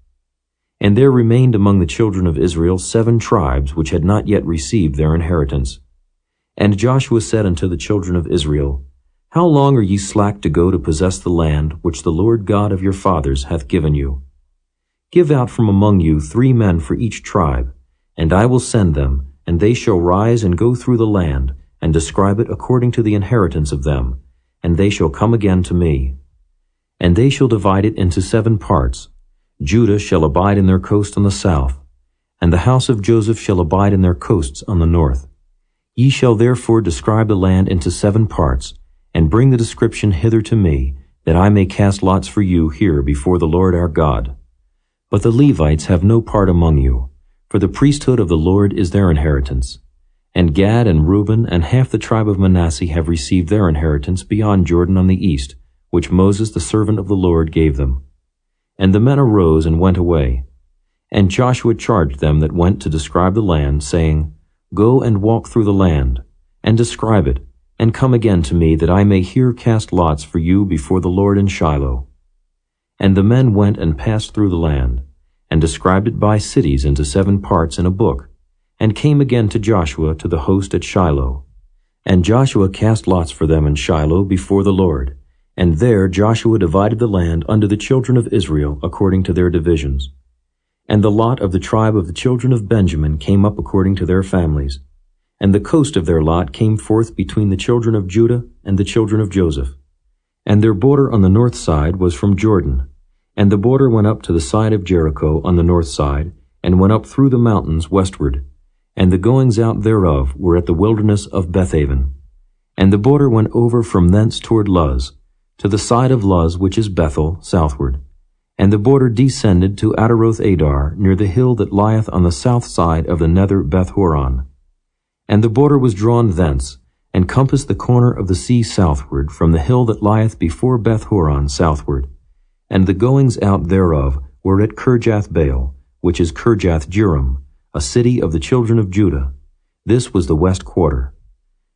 And there remained among the children of Israel 7 tribes which had not yet received their inheritance. And Joshua said unto the children of Israel, How long are ye slack to go to possess the land which the Lord God of your fathers hath given you? Give out from among you 3 men for each tribe, and I will send them, and they shall rise and go through the land, and describe it according to the inheritance of them, and they shall come again to me. And they shall divide it into 7 parts. Judah shall abide in their coast on the south, and the house of Joseph shall abide in their coasts on the north. Ye shall therefore describe the land into 7 parts, and bring the description hither to me, that I may cast lots for you here before the Lord our God. But the Levites have no part among you, for the priesthood of the Lord is their inheritance. And Gad and Reuben and half the tribe of Manasseh have received their inheritance beyond Jordan on the east, which Moses the servant of the Lord gave them. And the men arose and went away. And Joshua charged them that went to describe the land, saying, Go and walk through the land, and describe it, and come again to me, that I may here cast lots for you before the Lord in Shiloh. And the men went and passed through the land, and described it by cities into 7 parts in a book, and came again to Joshua to the host at Shiloh. And Joshua cast lots for them in Shiloh before the Lord, and there Joshua divided the land unto the children of Israel according to their divisions. And the lot of the tribe of the children of Benjamin came up according to their families, and the coast of their lot came forth between the children of Judah and the children of Joseph. And their border on the north side was from Jordan, and the border went up to the side of Jericho on the north side, and went up through the mountains westward, and the goings out thereof were at the wilderness of Bethaven. And the border went over from thence toward Luz, to the side of Luz, which is Bethel, southward. And the border descended to Ataroth Adar, near the hill that lieth on the south side of the nether Beth-horon. And the border was drawn thence, and compassed the corner of the sea southward, from the hill that lieth before Beth-horon southward. And the goings out thereof were at Kirjath-baal, which is Kirjath-jearim, a city of the children of Judah. This was the west quarter.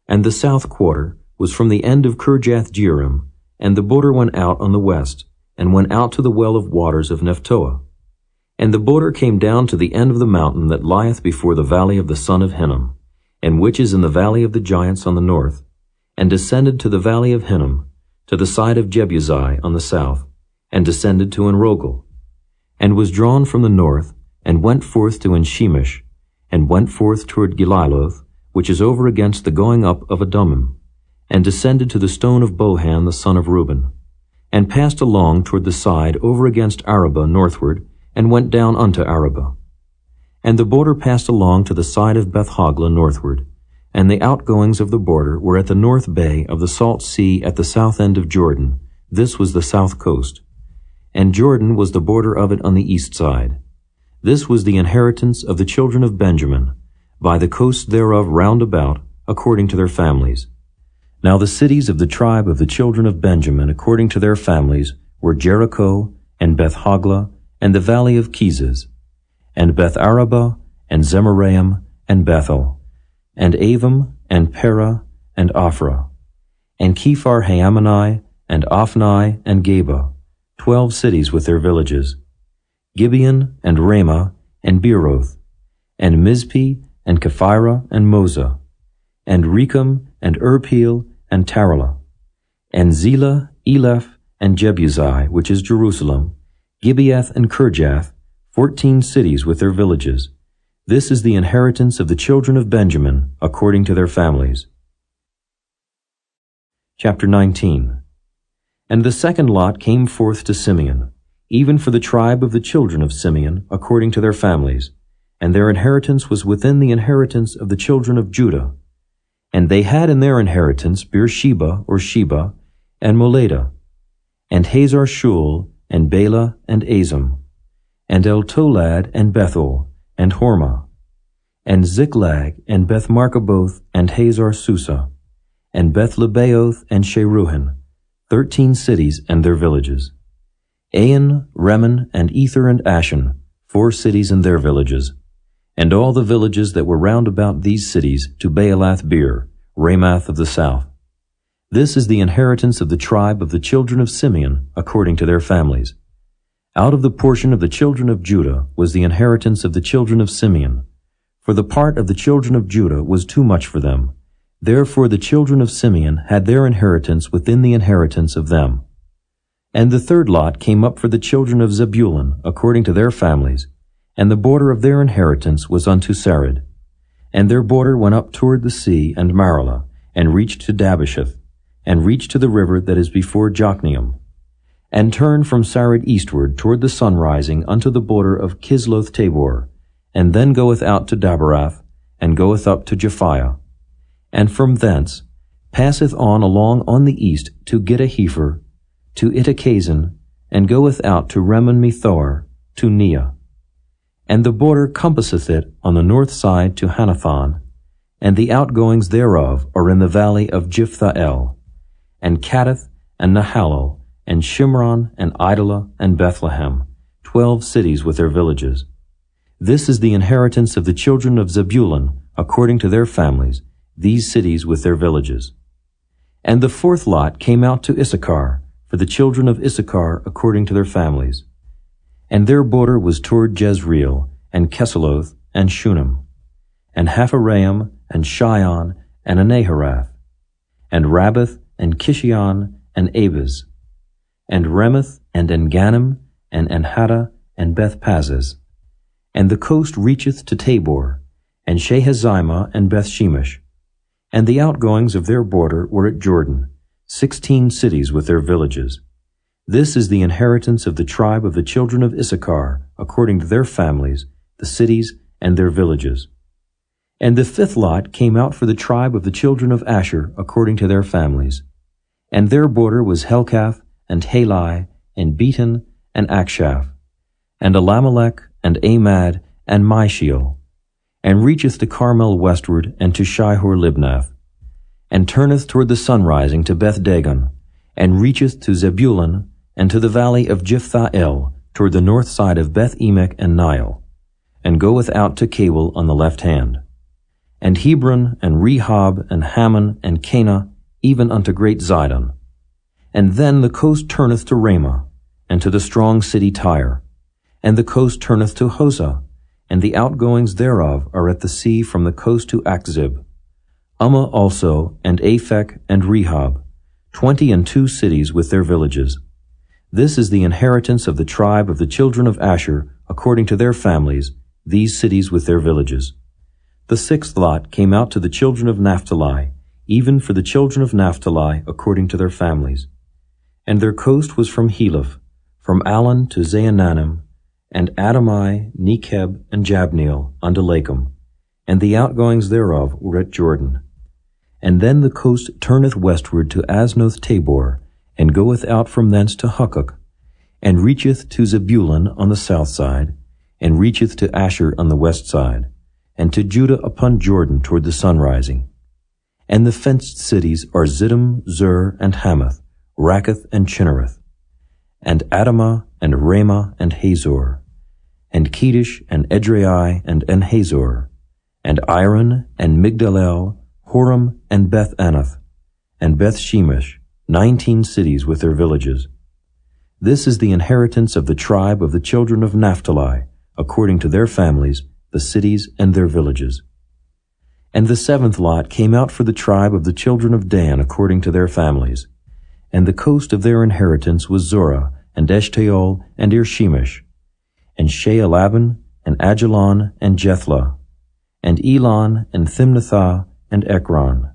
And the south quarter was from the end of Kirjath-jearim, and the border went out on the west, and went out to the well of waters of Nephtoah. And the border came down to the end of the mountain that lieth before the valley of the son of Hinnom, and which is in the valley of the giants on the north, and descended to the valley of Hinnom, to the side of Jebusi on the south, and descended to Enrogel, and was drawn from the north, and went forth to Enshemish, and went forth toward Geliloth, which is over against the going up of Adummim, and descended to the stone of Bohan the son of Reuben, and passed along toward the side over against Arabah northward, and went down unto Arabah. And the border passed along to the side of Beth-hogla northward, and the outgoings of the border were at the north bay of the salt sea at the south end of Jordan. This was the south coast. And Jordan was the border of it on the east side. This was the inheritance of the children of Benjamin, by the coasts thereof round about, according to their families. Now the cities of the tribe of the children of Benjamin, according to their families, were Jericho, and Beth-hogla, and the valley of Kezes, and Beth-arabah, and Zemaraim, and Bethel, and Avim, and Perah, and Ophrah, and Kephar-haammonai, and Ophni, and Geba, 12 cities with their villages, Gibeon, and Ramah, and Beeroth, and Mizpeh, and Kephirah, and Moza, and Rechem, and Urpeel, and Taralah, and Zelah, Eleph, and Jebusi, which is Jerusalem, Gibeath and Kirjath, 14 cities with their villages. This is the inheritance of the children of Benjamin, according to their families. Chapter 19. And the second lot came forth to Simeon, even for the tribe of the children of Simeon, according to their families, and their inheritance was within the inheritance of the children of Judah. And they had in their inheritance Beersheba or Sheba, and Moladah, and Hazar Shul, and Bela, and Azim, and El-Tolad, and Bethel, and Hormah, and Ziklag, and Beth-Markaboth, and Hazar Susa, and Beth-Lebaoth, and Sheruhin, 13 cities and their villages. Ain, Remen, and Ether, and Ashan, 4 cities and their villages, and all the villages that were round about these cities to Baalath-beer, Ramath of the south. This is the inheritance of the tribe of the children of Simeon, according to their families. Out of the portion of the children of Judah was the inheritance of the children of Simeon. For the part of the children of Judah was too much for them. Therefore the children of Simeon had their inheritance within the inheritance of them. And the third lot came up for the children of Zebulun, according to their families, and the border of their inheritance was unto Sarid. And their border went up toward the sea and Maralah, and reached to Dabasheth, and reached to the river that is before Jokneam, and turned from Sarid eastward toward the sunrising unto the border of Kisloth Tabor, and then goeth out to Dabarath, and goeth up to Japhiah, and from thence passeth on along on the east to Gittahepher, to Ittachazin, and goeth out to Remon-Methor, to Neah. And the border compasseth it on the north side to Hanathon, and the outgoings thereof are in the valley of Jiphthahel, and Kaddeth, and Nahalal, and Shimron, and Idalah, and Bethlehem, 12 cities with their villages. This is the inheritance of the children of Zebulun, according to their families, these cities with their villages. And the fourth lot came out to Issachar, for the children of Issachar according to their families. And their border was toward Jezreel, and Kesuloth, and Shunem, and Hapharaim, and Shion, and Anaharath, and Rabbath, and Kishion, and Abez, and Remeth, and Engannim, and Enhatta, and Beth-Pazzez. And the coast reacheth to Tabor, and Shehazimah, and Beth-Shemesh. And the outgoings of their border were at Jordan, 16 cities with their villages. This is the inheritance of the tribe of the children of Issachar, according to their families, the cities and their villages. And the fifth lot came out for the tribe of the children of Asher, according to their families. And their border was Helkath, and Halai, and Beaton, and Akshaph, and Elimelech, and Amad, and Mishiel, and reacheth to Carmel westward, and to Shihor-Libnath, and turneth toward the sunrising to Beth-Dagon, and reacheth to Zebulun, and to the valley of Jiphthahel, toward the north side of Beth-Emek and Nile, and goeth out to Cabul on the left hand, and Hebron, and Rehob, and Hammon, and Cana, even unto great Zidon. And then the coast turneth to Ramah, and to the strong city Tyre, and the coast turneth to Hosah, and the outgoings thereof are at the sea from the coast to Achzib. Ummah also, and Aphek, and Rehob, 22 cities with their villages. This is the inheritance of the tribe of the children of Asher, according to their families, these cities with their villages. The sixth lot came out to the children of Naphtali, even for the children of Naphtali, according to their families. And their coast was from Heleph, from Alon to Zaanannim, and Adamai, Nekeb, and Jabneel, unto Lakum, and the outgoings thereof were at Jordan. And then the coast turneth westward to Aznoth Tabor, and goeth out from thence to Hukkok, and reacheth to Zebulun on the south side, and reacheth to Asher on the west side, and to Judah upon Jordan toward the sunrising. And the fenced cities are Ziddim, Zur, and Hamath, Rakkath, and Chinnereth, and Adamah, and Ramah, and Hazor, and Kedesh, and Edrei, and Enhazor, and Iron, and Migdalel, Horam, and Beth-Anath, and Beth-Shemesh, 19 cities with their villages. This is the inheritance of the tribe of the children of Naphtali, according to their families, the cities and their villages. And the seventh lot came out for the tribe of the children of Dan, according to their families. And the coast of their inheritance was Zorah, and Eshtaol, and Irshemesh, and Shealaban, and Ajalon, and Jethlah, and Elon, and Thimnathah, and Ekron,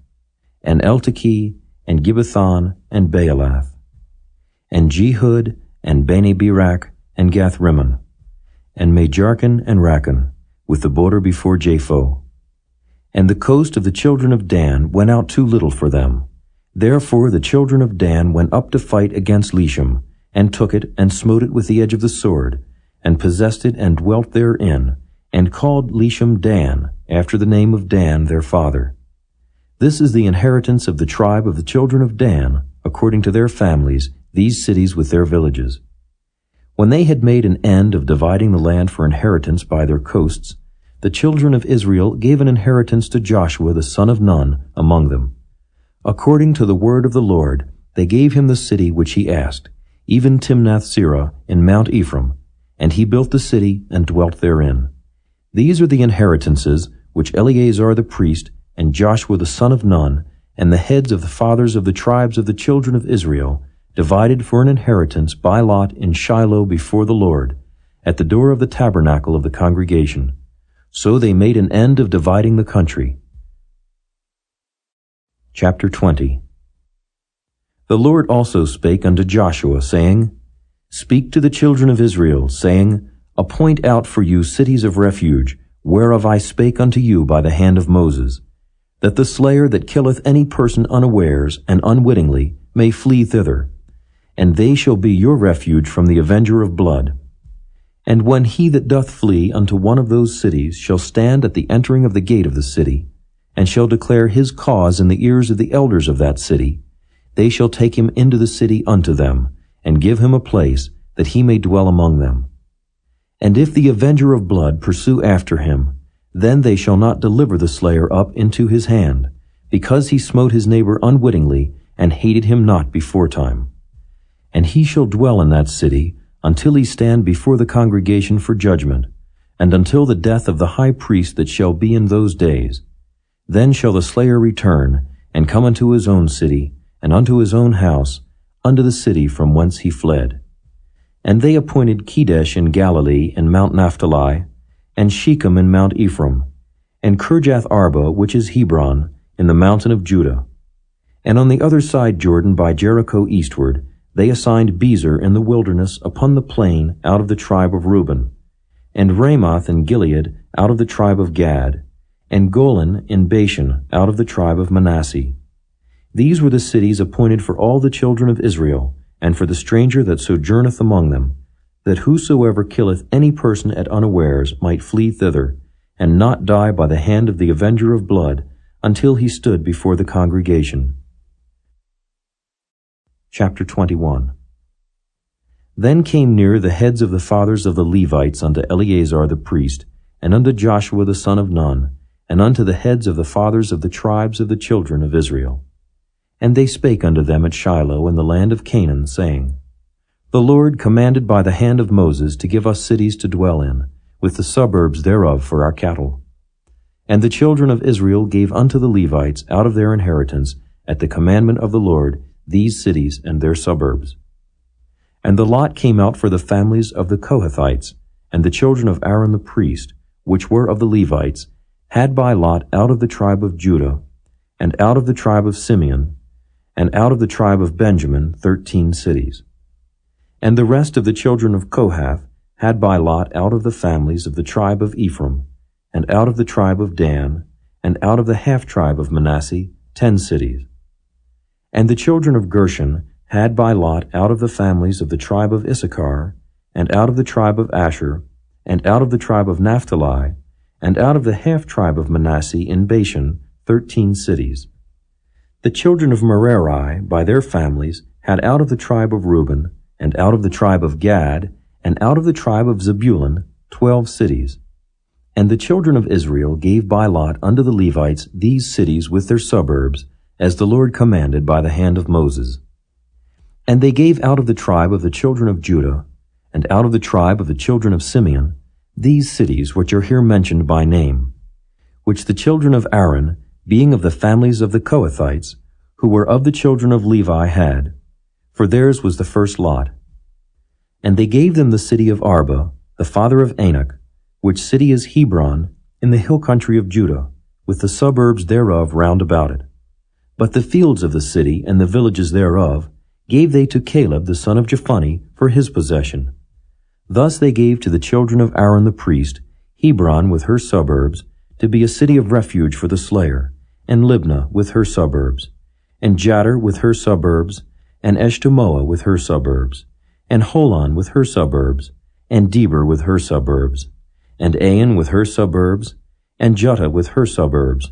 and Eltekeh, and Gibbethon, and Baalath, and Jehud, and Bene Berak, and Gath-rimmon, and Majarkan, and Rakan, with the border before Japho. And the coast of the children of Dan went out too little for them. Therefore the children of Dan went up to fight against Leshem, and took it, and smote it with the edge of the sword, and possessed it, and dwelt therein, and called Leshem Dan, after the name of Dan their father. This is the inheritance of the tribe of the children of Dan, according to their families, these cities with their villages. When they had made an end of dividing the land for inheritance by their coasts, the children of Israel gave an inheritance to Joshua the son of Nun among them. According to the word of the Lord, they gave him the city which he asked, even Timnath-serah in Mount Ephraim, and he built the city and dwelt therein. These are the inheritances which Eleazar the priest and Joshua the son of Nun and the heads of the fathers of the tribes of the children of Israel divided for an inheritance by lot in Shiloh before the Lord, at the door of the tabernacle of the congregation. So they made an end of dividing the country. Chapter 20. The Lord also spake unto Joshua, saying, Speak to the children of Israel, saying, Appoint out for you cities of refuge, whereof I spake unto you by the hand of Moses, that the slayer that killeth any person unawares and unwittingly may flee thither, and they shall be your refuge from the avenger of blood. And when he that doth flee unto one of those cities shall stand at the entering of the gate of the city, and shall declare his cause in the ears of the elders of that city, they shall take him into the city unto them, and give him a place, that he may dwell among them. And if the avenger of blood pursue after him, then they shall not deliver the slayer up into his hand, because he smote his neighbor unwittingly, and hated him not beforetime. And he shall dwell in that city, until he stand before the congregation for judgment, and until the death of the high priest that shall be in those days. Then shall the slayer return, and come unto his own city, and unto his own house, unto the city from whence he fled. And they appointed Kedesh in Galilee and Mount Naphtali, and Shechem in Mount Ephraim, and Kirjath Arba, which is Hebron, in the mountain of Judah. And on the other side Jordan by Jericho eastward, they assigned Bezer in the wilderness upon the plain out of the tribe of Reuben, and Ramoth in Gilead out of the tribe of Gad, and Golan in Bashan out of the tribe of Manasseh. These were the cities appointed for all the children of Israel, and for the stranger that sojourneth among them, that whosoever killeth any person at unawares might flee thither, and not die by the hand of the avenger of blood, until he stood before the congregation. Chapter 21. Then came near the heads of the fathers of the Levites unto Eleazar the priest, and unto Joshua the son of Nun, and unto the heads of the fathers of the tribes of the children of Israel. And they spake unto them at Shiloh in the land of Canaan, saying, The Lord commanded by the hand of Moses to give us cities to dwell in, with the suburbs thereof for our cattle. And the children of Israel gave unto the Levites out of their inheritance, at the commandment of the Lord, these cities and their suburbs. And the lot came out for the families of the Kohathites, and the children of Aaron the priest, which were of the Levites, had by lot out of the tribe of Judah, and out of the tribe of Simeon, and out of the tribe of Benjamin 13 cities. And the rest of the children of Kohath had by lot out of the families of the tribe of Ephraim, and out of the tribe of Dan, and out of the half-tribe of Manasseh 10 cities. And the children of Gershon had by lot out of the families of the tribe of Issachar, and out of the tribe of Asher, and out of the tribe of Naphtali, and out of the half-tribe of Manasseh in Bashan 13 cities. The children of Merari, by their families, had out of the tribe of Reuben, and out of the tribe of Gad, and out of the tribe of Zebulun 12 cities. And the children of Israel gave by lot unto the Levites these cities with their suburbs, as the Lord commanded by the hand of Moses. And they gave out of the tribe of the children of Judah, and out of the tribe of the children of Simeon, these cities which are here mentioned by name, which the children of Aaron, being of the families of the Kohathites, who were of the children of Levi, had, for theirs was the first lot. And they gave them the city of Arba, the father of Anak, which city is Hebron, in the hill country of Judah, with the suburbs thereof round about it. But the fields of the city and the villages thereof gave they to Caleb the son of Jephunneh for his possession. Thus they gave to the children of Aaron the priest Hebron with her suburbs, to be a city of refuge for the slayer, and Libnah with her suburbs, and Jattir with her suburbs, and Eshtemoa with her suburbs, and Holon with her suburbs, and Debir with her suburbs, and Ain with her suburbs, and Juttah with her suburbs,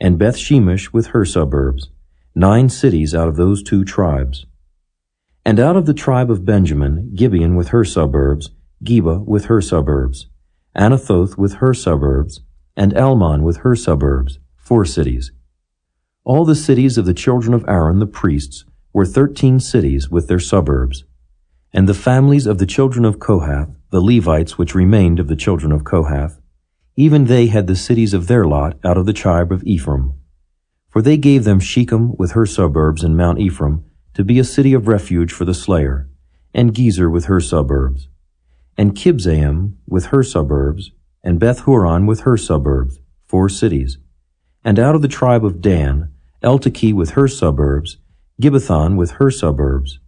and Beth-shemesh with her suburbs, 9 cities out of those 2 tribes. And out of the tribe of Benjamin, Gibeon with her suburbs, Geba with her suburbs, Anathoth with her suburbs, and Almon with her suburbs, 4 cities. All the cities of the children of Aaron the priests were 13 cities with their suburbs. And the families of the children of Kohath, the Levites which remained of the children of Kohath, even they had the cities of their lot out of the tribe of Ephraim. For they gave them Shechem with her suburbs in Mount Ephraim, to be a city of refuge for the slayer, and Gezer with her suburbs, and Kibzaim with her suburbs, and Beth-horon with her suburbs, 4 cities. And out of the tribe of Dan, Eltekeh with her suburbs, Gibbethon with her suburbs,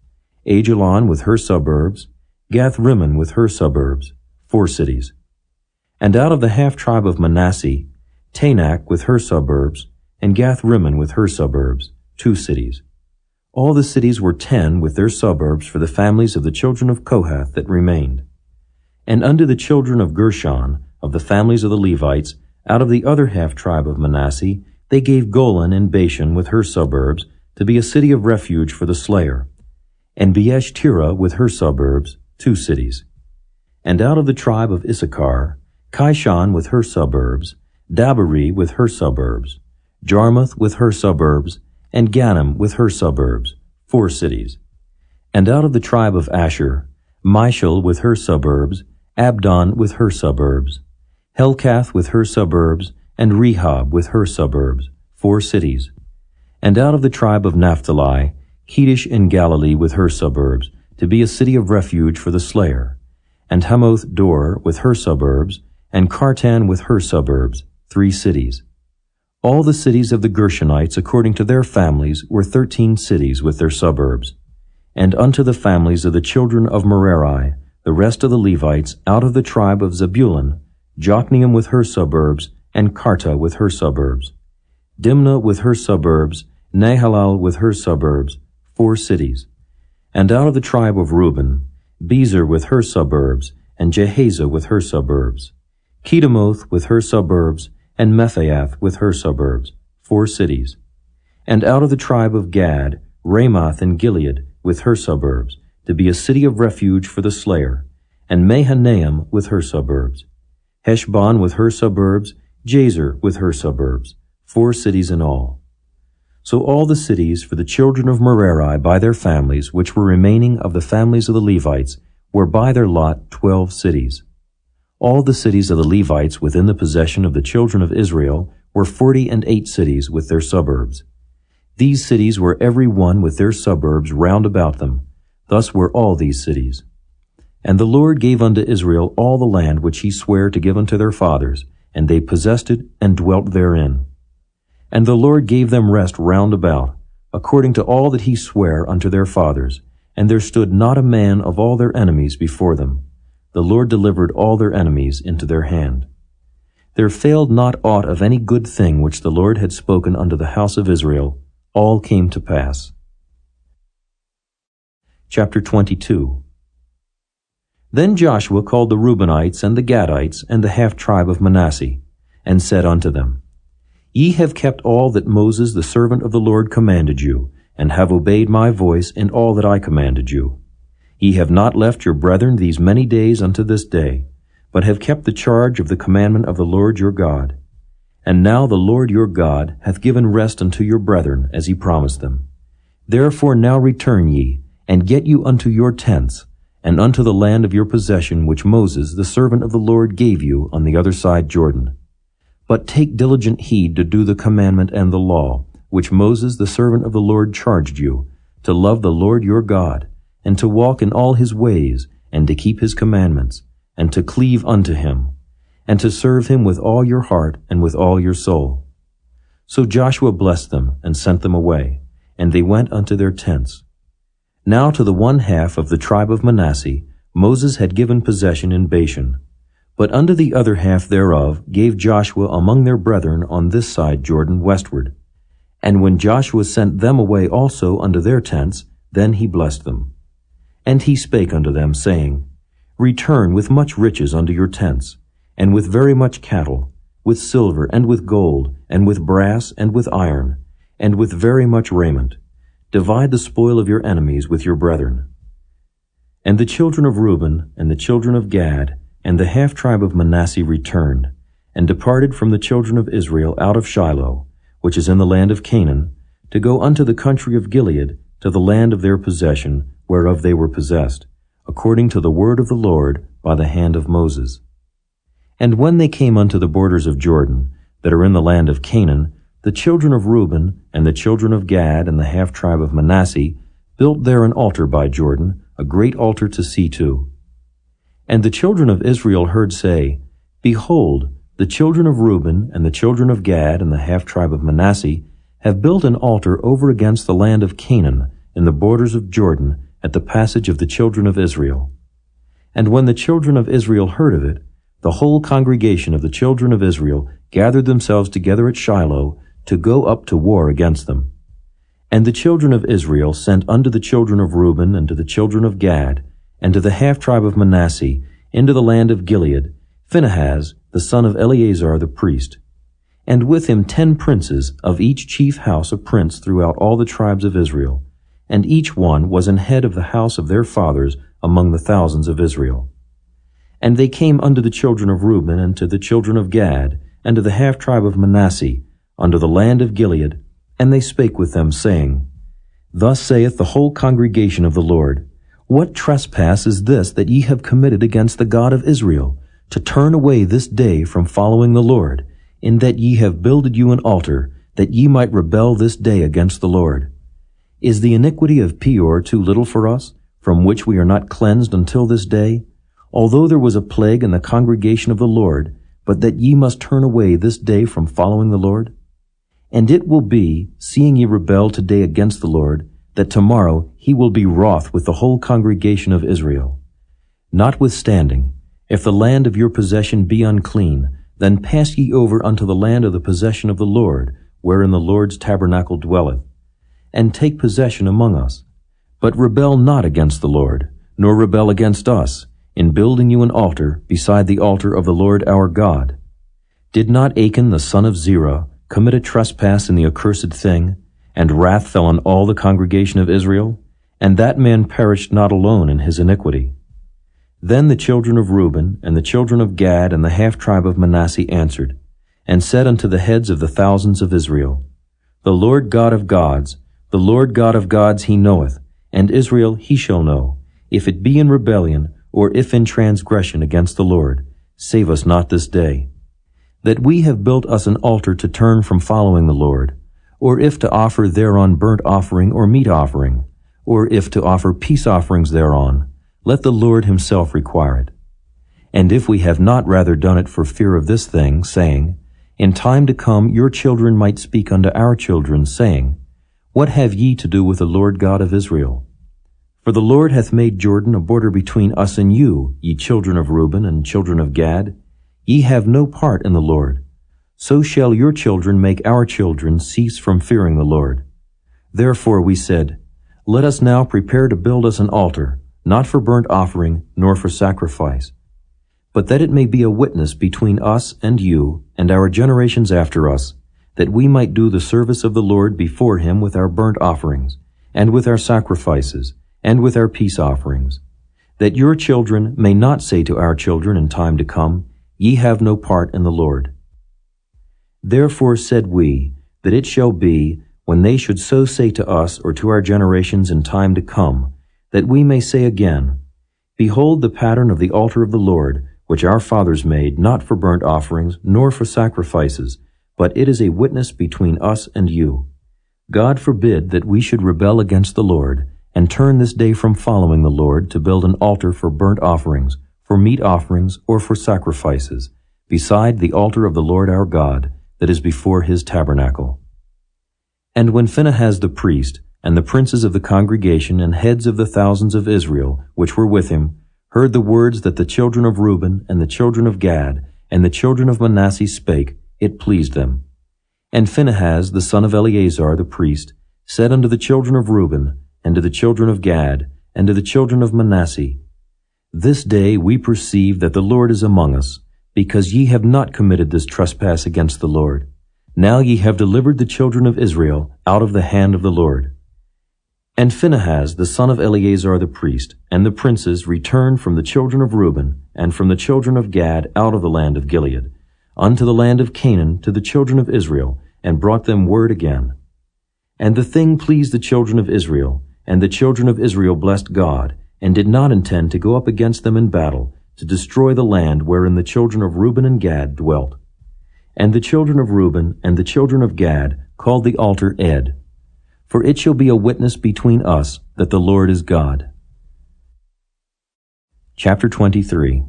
Ajalon with her suburbs, Gath-rimmon with her suburbs, 4 cities. And out of the half-tribe of Manasseh, Tanakh with her suburbs, and Gath-rimmon with her suburbs, 2 cities. All the cities were 10 with their suburbs for the families of the children of Kohath that remained. And unto the children of Gershon, of the families of the Levites, out of the other half-tribe of Manasseh, they gave Golan and Bashan with her suburbs, to be a city of refuge for the slayer, and Beeshtira with her suburbs, 2 cities. And out of the tribe of Issachar, Kishon with her suburbs, Dabari with her suburbs, Jarmuth with her suburbs, and Ganim with her suburbs, 4 cities. And out of the tribe of Asher, Mishal with her suburbs, Abdon with her suburbs, Helkath with her suburbs, and Rehob with her suburbs, 4 cities. And out of the tribe of Naphtali, Kedesh in Galilee with her suburbs, to be a city of refuge for the slayer, and Hamoth Dor with her suburbs, and Kartan with her suburbs, 3 cities. All the cities of the Gershonites according to their families were 13 cities with their suburbs. And unto the families of the children of Merari, the rest of the Levites, out of the tribe of Zebulun, Jokneam with her suburbs, and Karta with her suburbs, Dimnah with her suburbs, Nahalal with her suburbs, 4 cities. And out of the tribe of Reuben, Bezer with her suburbs, and Jehaza with her suburbs, Kedemoth with her suburbs, and Mephath with her suburbs, 4 cities. And out of the tribe of Gad, Ramoth in Gilead with her suburbs, to be a city of refuge for the slayer, and Mahanaim with her suburbs, Heshbon with her suburbs, Jazer with her suburbs, 4 cities in all. So all the cities for the children of Merari by their families, which were remaining of the families of the Levites, were by their lot 12 cities. All the cities of the Levites within the possession of the children of Israel were 48 cities with their suburbs. These cities were every one with their suburbs round about them. Thus were all these cities. And the Lord gave unto Israel all the land which he sware to give unto their fathers, and they possessed it and dwelt therein. And the Lord gave them rest round about, according to all that he sware unto their fathers, and there stood not a man of all their enemies before them. The Lord delivered all their enemies into their hand. There failed not aught of any good thing which the Lord had spoken unto the house of Israel. All came to pass. Chapter 22. Then Joshua called the Reubenites and the Gadites and the half-tribe of Manasseh, and said unto them, Ye have kept all that Moses the servant of the Lord commanded you, and have obeyed my voice in all that I commanded you. Ye have not left your brethren these many days unto this day, but have kept the charge of the commandment of the Lord your God. And now the Lord your God hath given rest unto your brethren, as he promised them. Therefore now return ye, and get you unto your tents, and unto the land of your possession which Moses the servant of the Lord gave you on the other side Jordan. But take diligent heed to do the commandment and the law, which Moses the servant of the Lord charged you, to love the Lord your God, and to walk in all his ways, and to keep his commandments, and to cleave unto him, and to serve him with all your heart and with all your soul. So Joshua blessed them and sent them away, and they went unto their tents. Now to the one half of the tribe of Manasseh Moses had given possession in Bashan, but unto the other half thereof gave Joshua among their brethren on this side Jordan westward. And when Joshua sent them away also unto their tents, then he blessed them. And he spake unto them, saying, Return with much riches unto your tents, and with very much cattle, with silver, and with gold, and with brass, and with iron, and with very much raiment. Divide the spoil of your enemies with your brethren. And the children of Reuben, and the children of Gad, and the half tribe of Manasseh returned, and departed from the children of Israel out of Shiloh, which is in the land of Canaan, to go unto the country of Gilead, to the land of their possession, whereof they were possessed, according to the word of the Lord by the hand of Moses. And when they came unto the borders of Jordan, that are in the land of Canaan, the children of Reuben, and the children of Gad, and the half tribe of Manasseh, built there an altar by Jordan, a great altar to see to. And the children of Israel heard say, Behold, the children of Reuben, and the children of Gad, and the half tribe of Manasseh, have built an altar over against the land of Canaan, in the borders of Jordan, at the passage of the children of Israel. And when the children of Israel heard of it, the whole congregation of the children of Israel gathered themselves together at Shiloh to go up to war against them. And the children of Israel sent unto the children of Reuben, and to the children of Gad, and to the half tribe of Manasseh, into the land of Gilead, Phinehas, the son of Eleazar the priest, and with him 10 princes, of each chief house a prince throughout all the tribes of Israel, and each one was an head of the house of their fathers among the thousands of Israel. And they came unto the children of Reuben, and to the children of Gad, and to the half tribe of Manasseh, unto the land of Gilead, and they spake with them, saying, Thus saith the whole congregation of the Lord, What trespass is this that ye have committed against the God of Israel, to turn away this day from following the Lord, in that ye have builded you an altar, that ye might rebel this day against the Lord? Is the iniquity of Peor too little for us, from which we are not cleansed until this day? Although there was a plague in the congregation of the Lord, but that ye must turn away this day from following the Lord? And it will be, seeing ye rebel today against the Lord, that tomorrow he will be wroth with the whole congregation of Israel. Notwithstanding, if the land of your possession be unclean, then pass ye over unto the land of the possession of the Lord, wherein the Lord's tabernacle dwelleth, and take possession among us. But rebel not against the Lord, nor rebel against us, in building you an altar beside the altar of the Lord our God. Did not Achan the son of Zerah commit a trespass in the accursed thing, and wrath fell on all the congregation of Israel? And that man perished not alone in his iniquity. Then the children of Reuben, and the children of Gad, and the half tribe of Manasseh answered, and said unto the heads of the thousands of Israel, The Lord God of gods, the Lord God of gods he knoweth, and Israel he shall know, if it be in rebellion, or if in transgression against the Lord. Save us not this day. That we have built us an altar to turn from following the Lord, or if to offer thereon burnt offering or meat offering, or if to offer peace offerings thereon, let the Lord himself require it. And if we have not rather done it for fear of this thing, saying, In time to come your children might speak unto our children, saying, What have ye to do with the Lord God of Israel? For the Lord hath made Jordan a border between us and you, ye children of Reuben and children of Gad. Ye have no part in the Lord. So shall your children make our children cease from fearing the Lord. Therefore we said, Let us now prepare to build us an altar, not for burnt offering, nor for sacrifice, but that it may be a witness between us and you, and our generations after us, that we might do the service of the Lord before him with our burnt offerings, and with our sacrifices, and with our peace offerings, that your children may not say to our children in time to come, Ye have no part in the Lord. Therefore said we, that it shall be, when they should so say to us or to our generations in time to come, that we may say again, Behold the pattern of the altar of the Lord, which our fathers made, not for burnt offerings, nor for sacrifices, but it is a witness between us and you. God forbid that we should rebel against the Lord, and turn this day from following the Lord to build an altar for burnt offerings, for meat offerings, or for sacrifices, beside the altar of the Lord our God, that is before his tabernacle. And when Phinehas the priest, and the princes of the congregation and heads of the thousands of Israel, which were with him, heard the words that the children of Reuben and the children of Gad and the children of Manasseh spake, it pleased them. And Phinehas the son of Eleazar the priest said unto the children of Reuben, and to the children of Gad, and to the children of Manasseh, This day we perceive that the Lord is among us, because ye have not committed this trespass against the Lord. Now ye have delivered the children of Israel out of the hand of the Lord. And Phinehas the son of Eleazar the priest, and the princes returned from the children of Reuben, and from the children of Gad out of the land of Gilead, unto the land of Canaan to the children of Israel, and brought them word again. And the thing pleased the children of Israel, and the children of Israel blessed God, and did not intend to go up against them in battle, to destroy the land wherein the children of Reuben and Gad dwelt. And the children of Reuben and the children of Gad called the altar Ed, for it shall be a witness between us that the Lord is God. Chapter 23.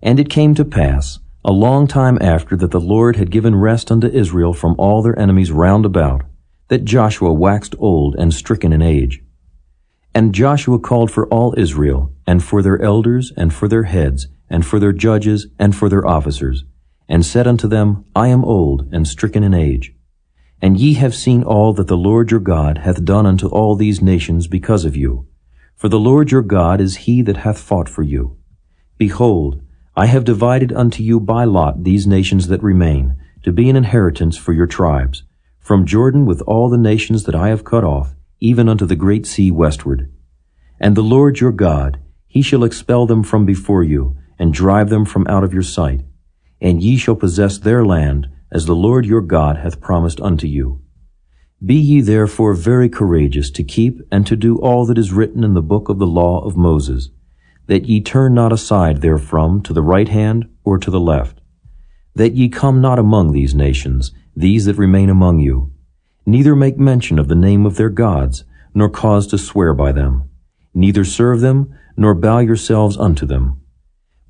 And it came to pass, a long time after that the Lord had given rest unto Israel from all their enemies round about, that Joshua waxed old and stricken in age. And Joshua called for all Israel, and for their elders, and for their heads, and for their judges, and for their officers, and said unto them, I am old and stricken in age. And ye have seen all that the Lord your God hath done unto all these nations because of you. For the Lord your God is he that hath fought for you. Behold, I have divided unto you by lot these nations that remain, to be an inheritance for your tribes, from Jordan with all the nations that I have cut off, even unto the great sea westward. And the Lord your God, he shall expel them from before you, and drive them from out of your sight. And ye shall possess their land, as the Lord your God hath promised unto you. Be ye therefore very courageous to keep and to do all that is written in the book of the law of Moses, that ye turn not aside therefrom to the right hand or to the left, that ye come not among these nations, these that remain among you, neither make mention of the name of their gods, nor cause to swear by them, neither serve them, nor bow yourselves unto them,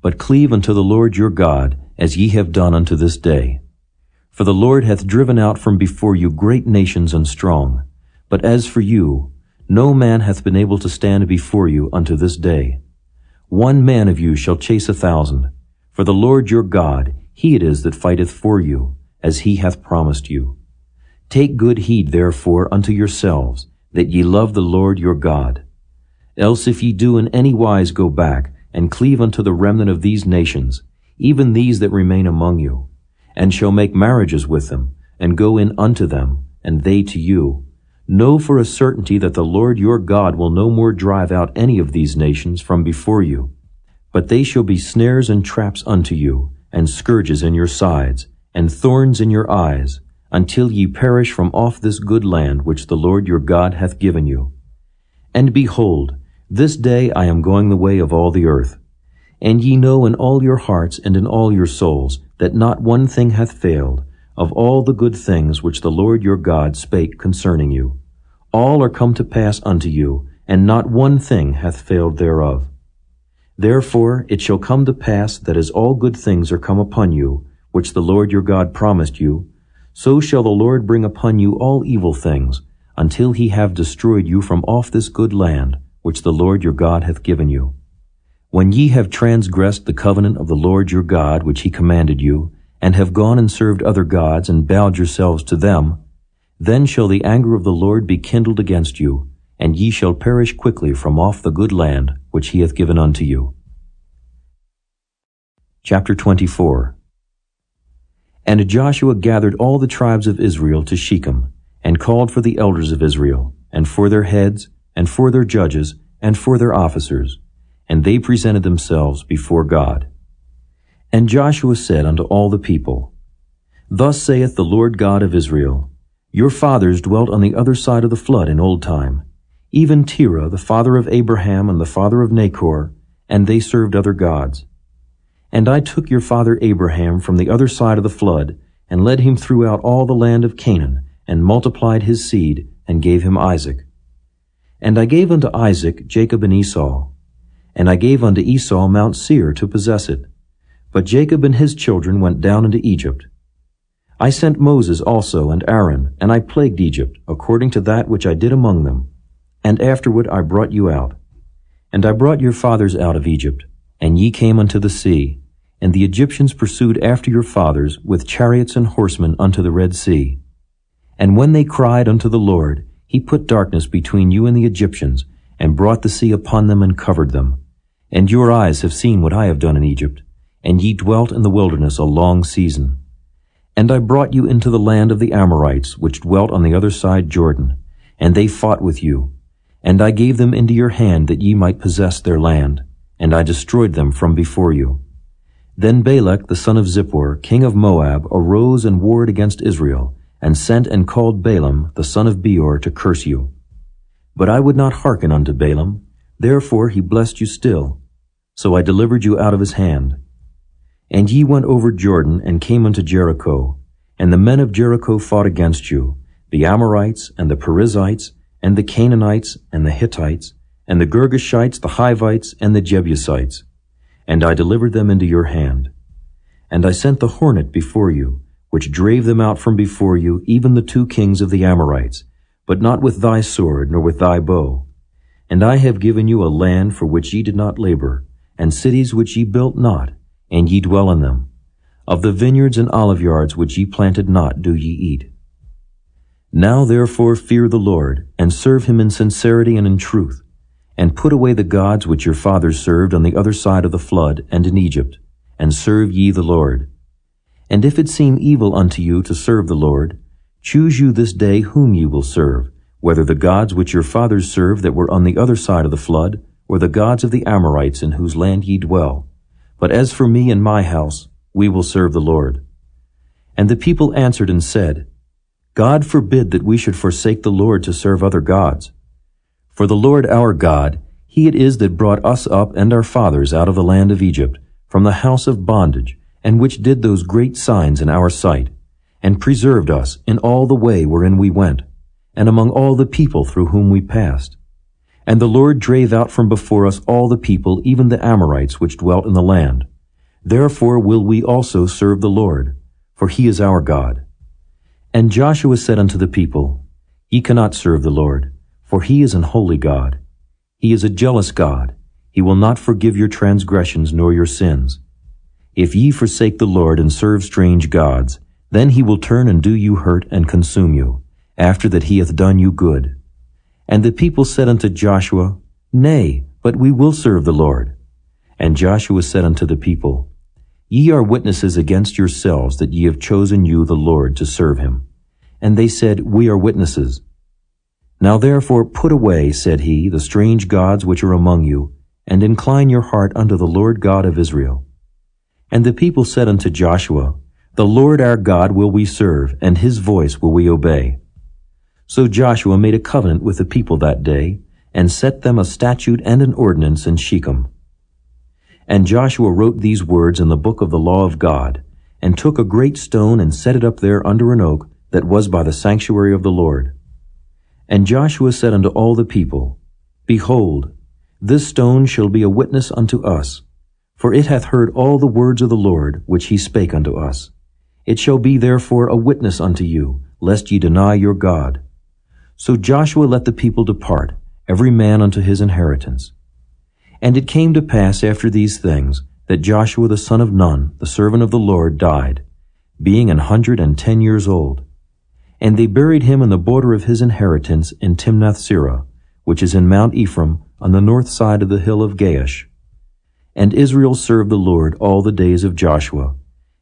but cleave unto the Lord your God, as ye have done unto this day. For the Lord hath driven out from before you great nations and strong. But as for you, no man hath been able to stand before you unto this day. 1 man of you shall chase 1,000. For the Lord your God, he it is that fighteth for you, as he hath promised you. Take good heed therefore unto yourselves, that ye love the Lord your God. Else if ye do in any wise go back, and cleave unto the remnant of these nations, even these that remain among you, and shall make marriages with them, and go in unto them, and they to you, know for a certainty that the Lord your God will no more drive out any of these nations from before you, but they shall be snares and traps unto you, and scourges in your sides, and thorns in your eyes, until ye perish from off this good land which the Lord your God hath given you. And behold, this day I am going the way of all the earth. And ye know in all your hearts and in all your souls that not one thing hath failed, of all the good things which the Lord your God spake concerning you. All are come to pass unto you, and not one thing hath failed thereof. Therefore it shall come to pass that as all good things are come upon you, which the Lord your God promised you, so shall the Lord bring upon you all evil things, until he have destroyed you from off this good land, which the Lord your God hath given you. When ye have transgressed the covenant of the Lord your God which he commanded you, and have gone and served other gods and bowed yourselves to them, then shall the anger of the Lord be kindled against you, and ye shall perish quickly from off the good land which he hath given unto you. Chapter 24. And Joshua gathered all the tribes of Israel to Shechem, and called for the elders of Israel, and for their heads, and for their judges, and for their officers, and they presented themselves before God. And Joshua said unto all the people, Thus saith the Lord God of Israel, Your fathers dwelt on the other side of the flood in old time, even Terah, the father of Abraham and the father of Nachor, and they served other gods. And I took your father Abraham from the other side of the flood, and led him throughout all the land of Canaan, and multiplied his seed, and gave him Isaac. And I gave unto Isaac Jacob and Esau. And I gave unto Esau Mount Seir to possess it. But Jacob and his children went down into Egypt. I sent Moses also and Aaron, and I plagued Egypt, according to that which I did among them. And afterward I brought you out. And I brought your fathers out of Egypt, and ye came unto the sea. And the Egyptians pursued after your fathers with chariots and horsemen unto the Red Sea. And when they cried unto the Lord, he put darkness between you and the Egyptians, and brought the sea upon them and covered them. And your eyes have seen what I have done in Egypt, and ye dwelt in the wilderness a long season. And I brought you into the land of the Amorites, which dwelt on the other side Jordan, and they fought with you. And I gave them into your hand that ye might possess their land, and I destroyed them from before you. Then Balak the son of Zippor, king of Moab, arose and warred against Israel, and sent and called Balaam the son of Beor to curse you. But I would not hearken unto Balaam, therefore he blessed you still. So I delivered you out of his hand. And ye went over Jordan, and came unto Jericho. And the men of Jericho fought against you, the Amorites, and the Perizzites, and the Canaanites, and the Hittites, and the Girgashites, the Hivites, and the Jebusites. And I delivered them into your hand. And I sent the hornet before you, which drave them out from before you, even the 2 kings of the Amorites, but not with thy sword, nor with thy bow. And I have given you a land for which ye did not labor, and cities which ye built not, and ye dwell in them. Of the vineyards and olive yards which ye planted not do ye eat. Now therefore fear the Lord, and serve him in sincerity and in truth, and put away the gods which your fathers served on the other side of the flood and in Egypt, and serve ye the Lord. And if it seem evil unto you to serve the Lord, choose you this day whom ye will serve, whether the gods which your fathers served that were on the other side of the flood, or the gods of the Amorites in whose land ye dwell. But as for me and my house, we will serve the Lord. And the people answered and said, God forbid that we should forsake the Lord to serve other gods. For the Lord our God, he it is that brought us up and our fathers out of the land of Egypt, from the house of bondage, and which did those great signs in our sight, and preserved us in all the way wherein we went, and among all the people through whom we passed. And the Lord drave out from before us all the people, even the Amorites which dwelt in the land. Therefore will we also serve the Lord, for he is our God. And Joshua said unto the people, Ye cannot serve the Lord, for he is an holy God. He is a jealous God. He will not forgive your transgressions nor your sins. If ye forsake the Lord and serve strange gods, then he will turn and do you hurt and consume you, after that he hath done you good. And the people said unto Joshua, Nay, but we will serve the Lord. And Joshua said unto the people, Ye are witnesses against yourselves that ye have chosen you the Lord to serve him. And they said, We are witnesses. Now therefore put away, said he, the strange gods which are among you, and incline your heart unto the Lord God of Israel. And the people said unto Joshua, The Lord our God will we serve, and his voice will we obey. So Joshua made a covenant with the people that day, and set them a statute and an ordinance in Shechem. And Joshua wrote these words in the book of the law of God, and took a great stone and set it up there under an oak that was by the sanctuary of the Lord. And Joshua said unto all the people, Behold, this stone shall be a witness unto us, for it hath heard all the words of the Lord which he spake unto us. It shall be therefore a witness unto you, lest ye deny your God. So Joshua let the people depart, every man unto his inheritance. And it came to pass after these things, that Joshua the son of Nun, the servant of the Lord, died, being 110 years old. And they buried him in the border of his inheritance in Timnath-serah, which is in Mount Ephraim, on the north side of the hill of Gaash. And Israel served the Lord all the days of Joshua,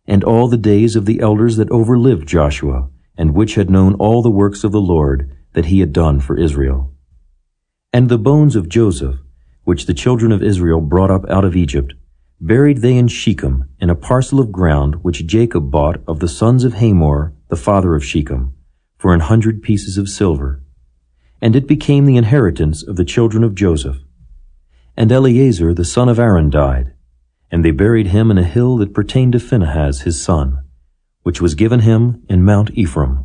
and all the days of the elders that overlived Joshua, and which had known all the works of the Lord that he had done for Israel. And the bones of Joseph, which the children of Israel brought up out of Egypt, buried they in Shechem, in a parcel of ground which Jacob bought of the sons of Hamor, the father of Shechem, for 100 pieces of silver. And it became the inheritance of the children of Joseph. And Eleazar the son of Aaron died, and they buried him in a hill that pertained to Phinehas his son, which was given him in Mount Ephraim.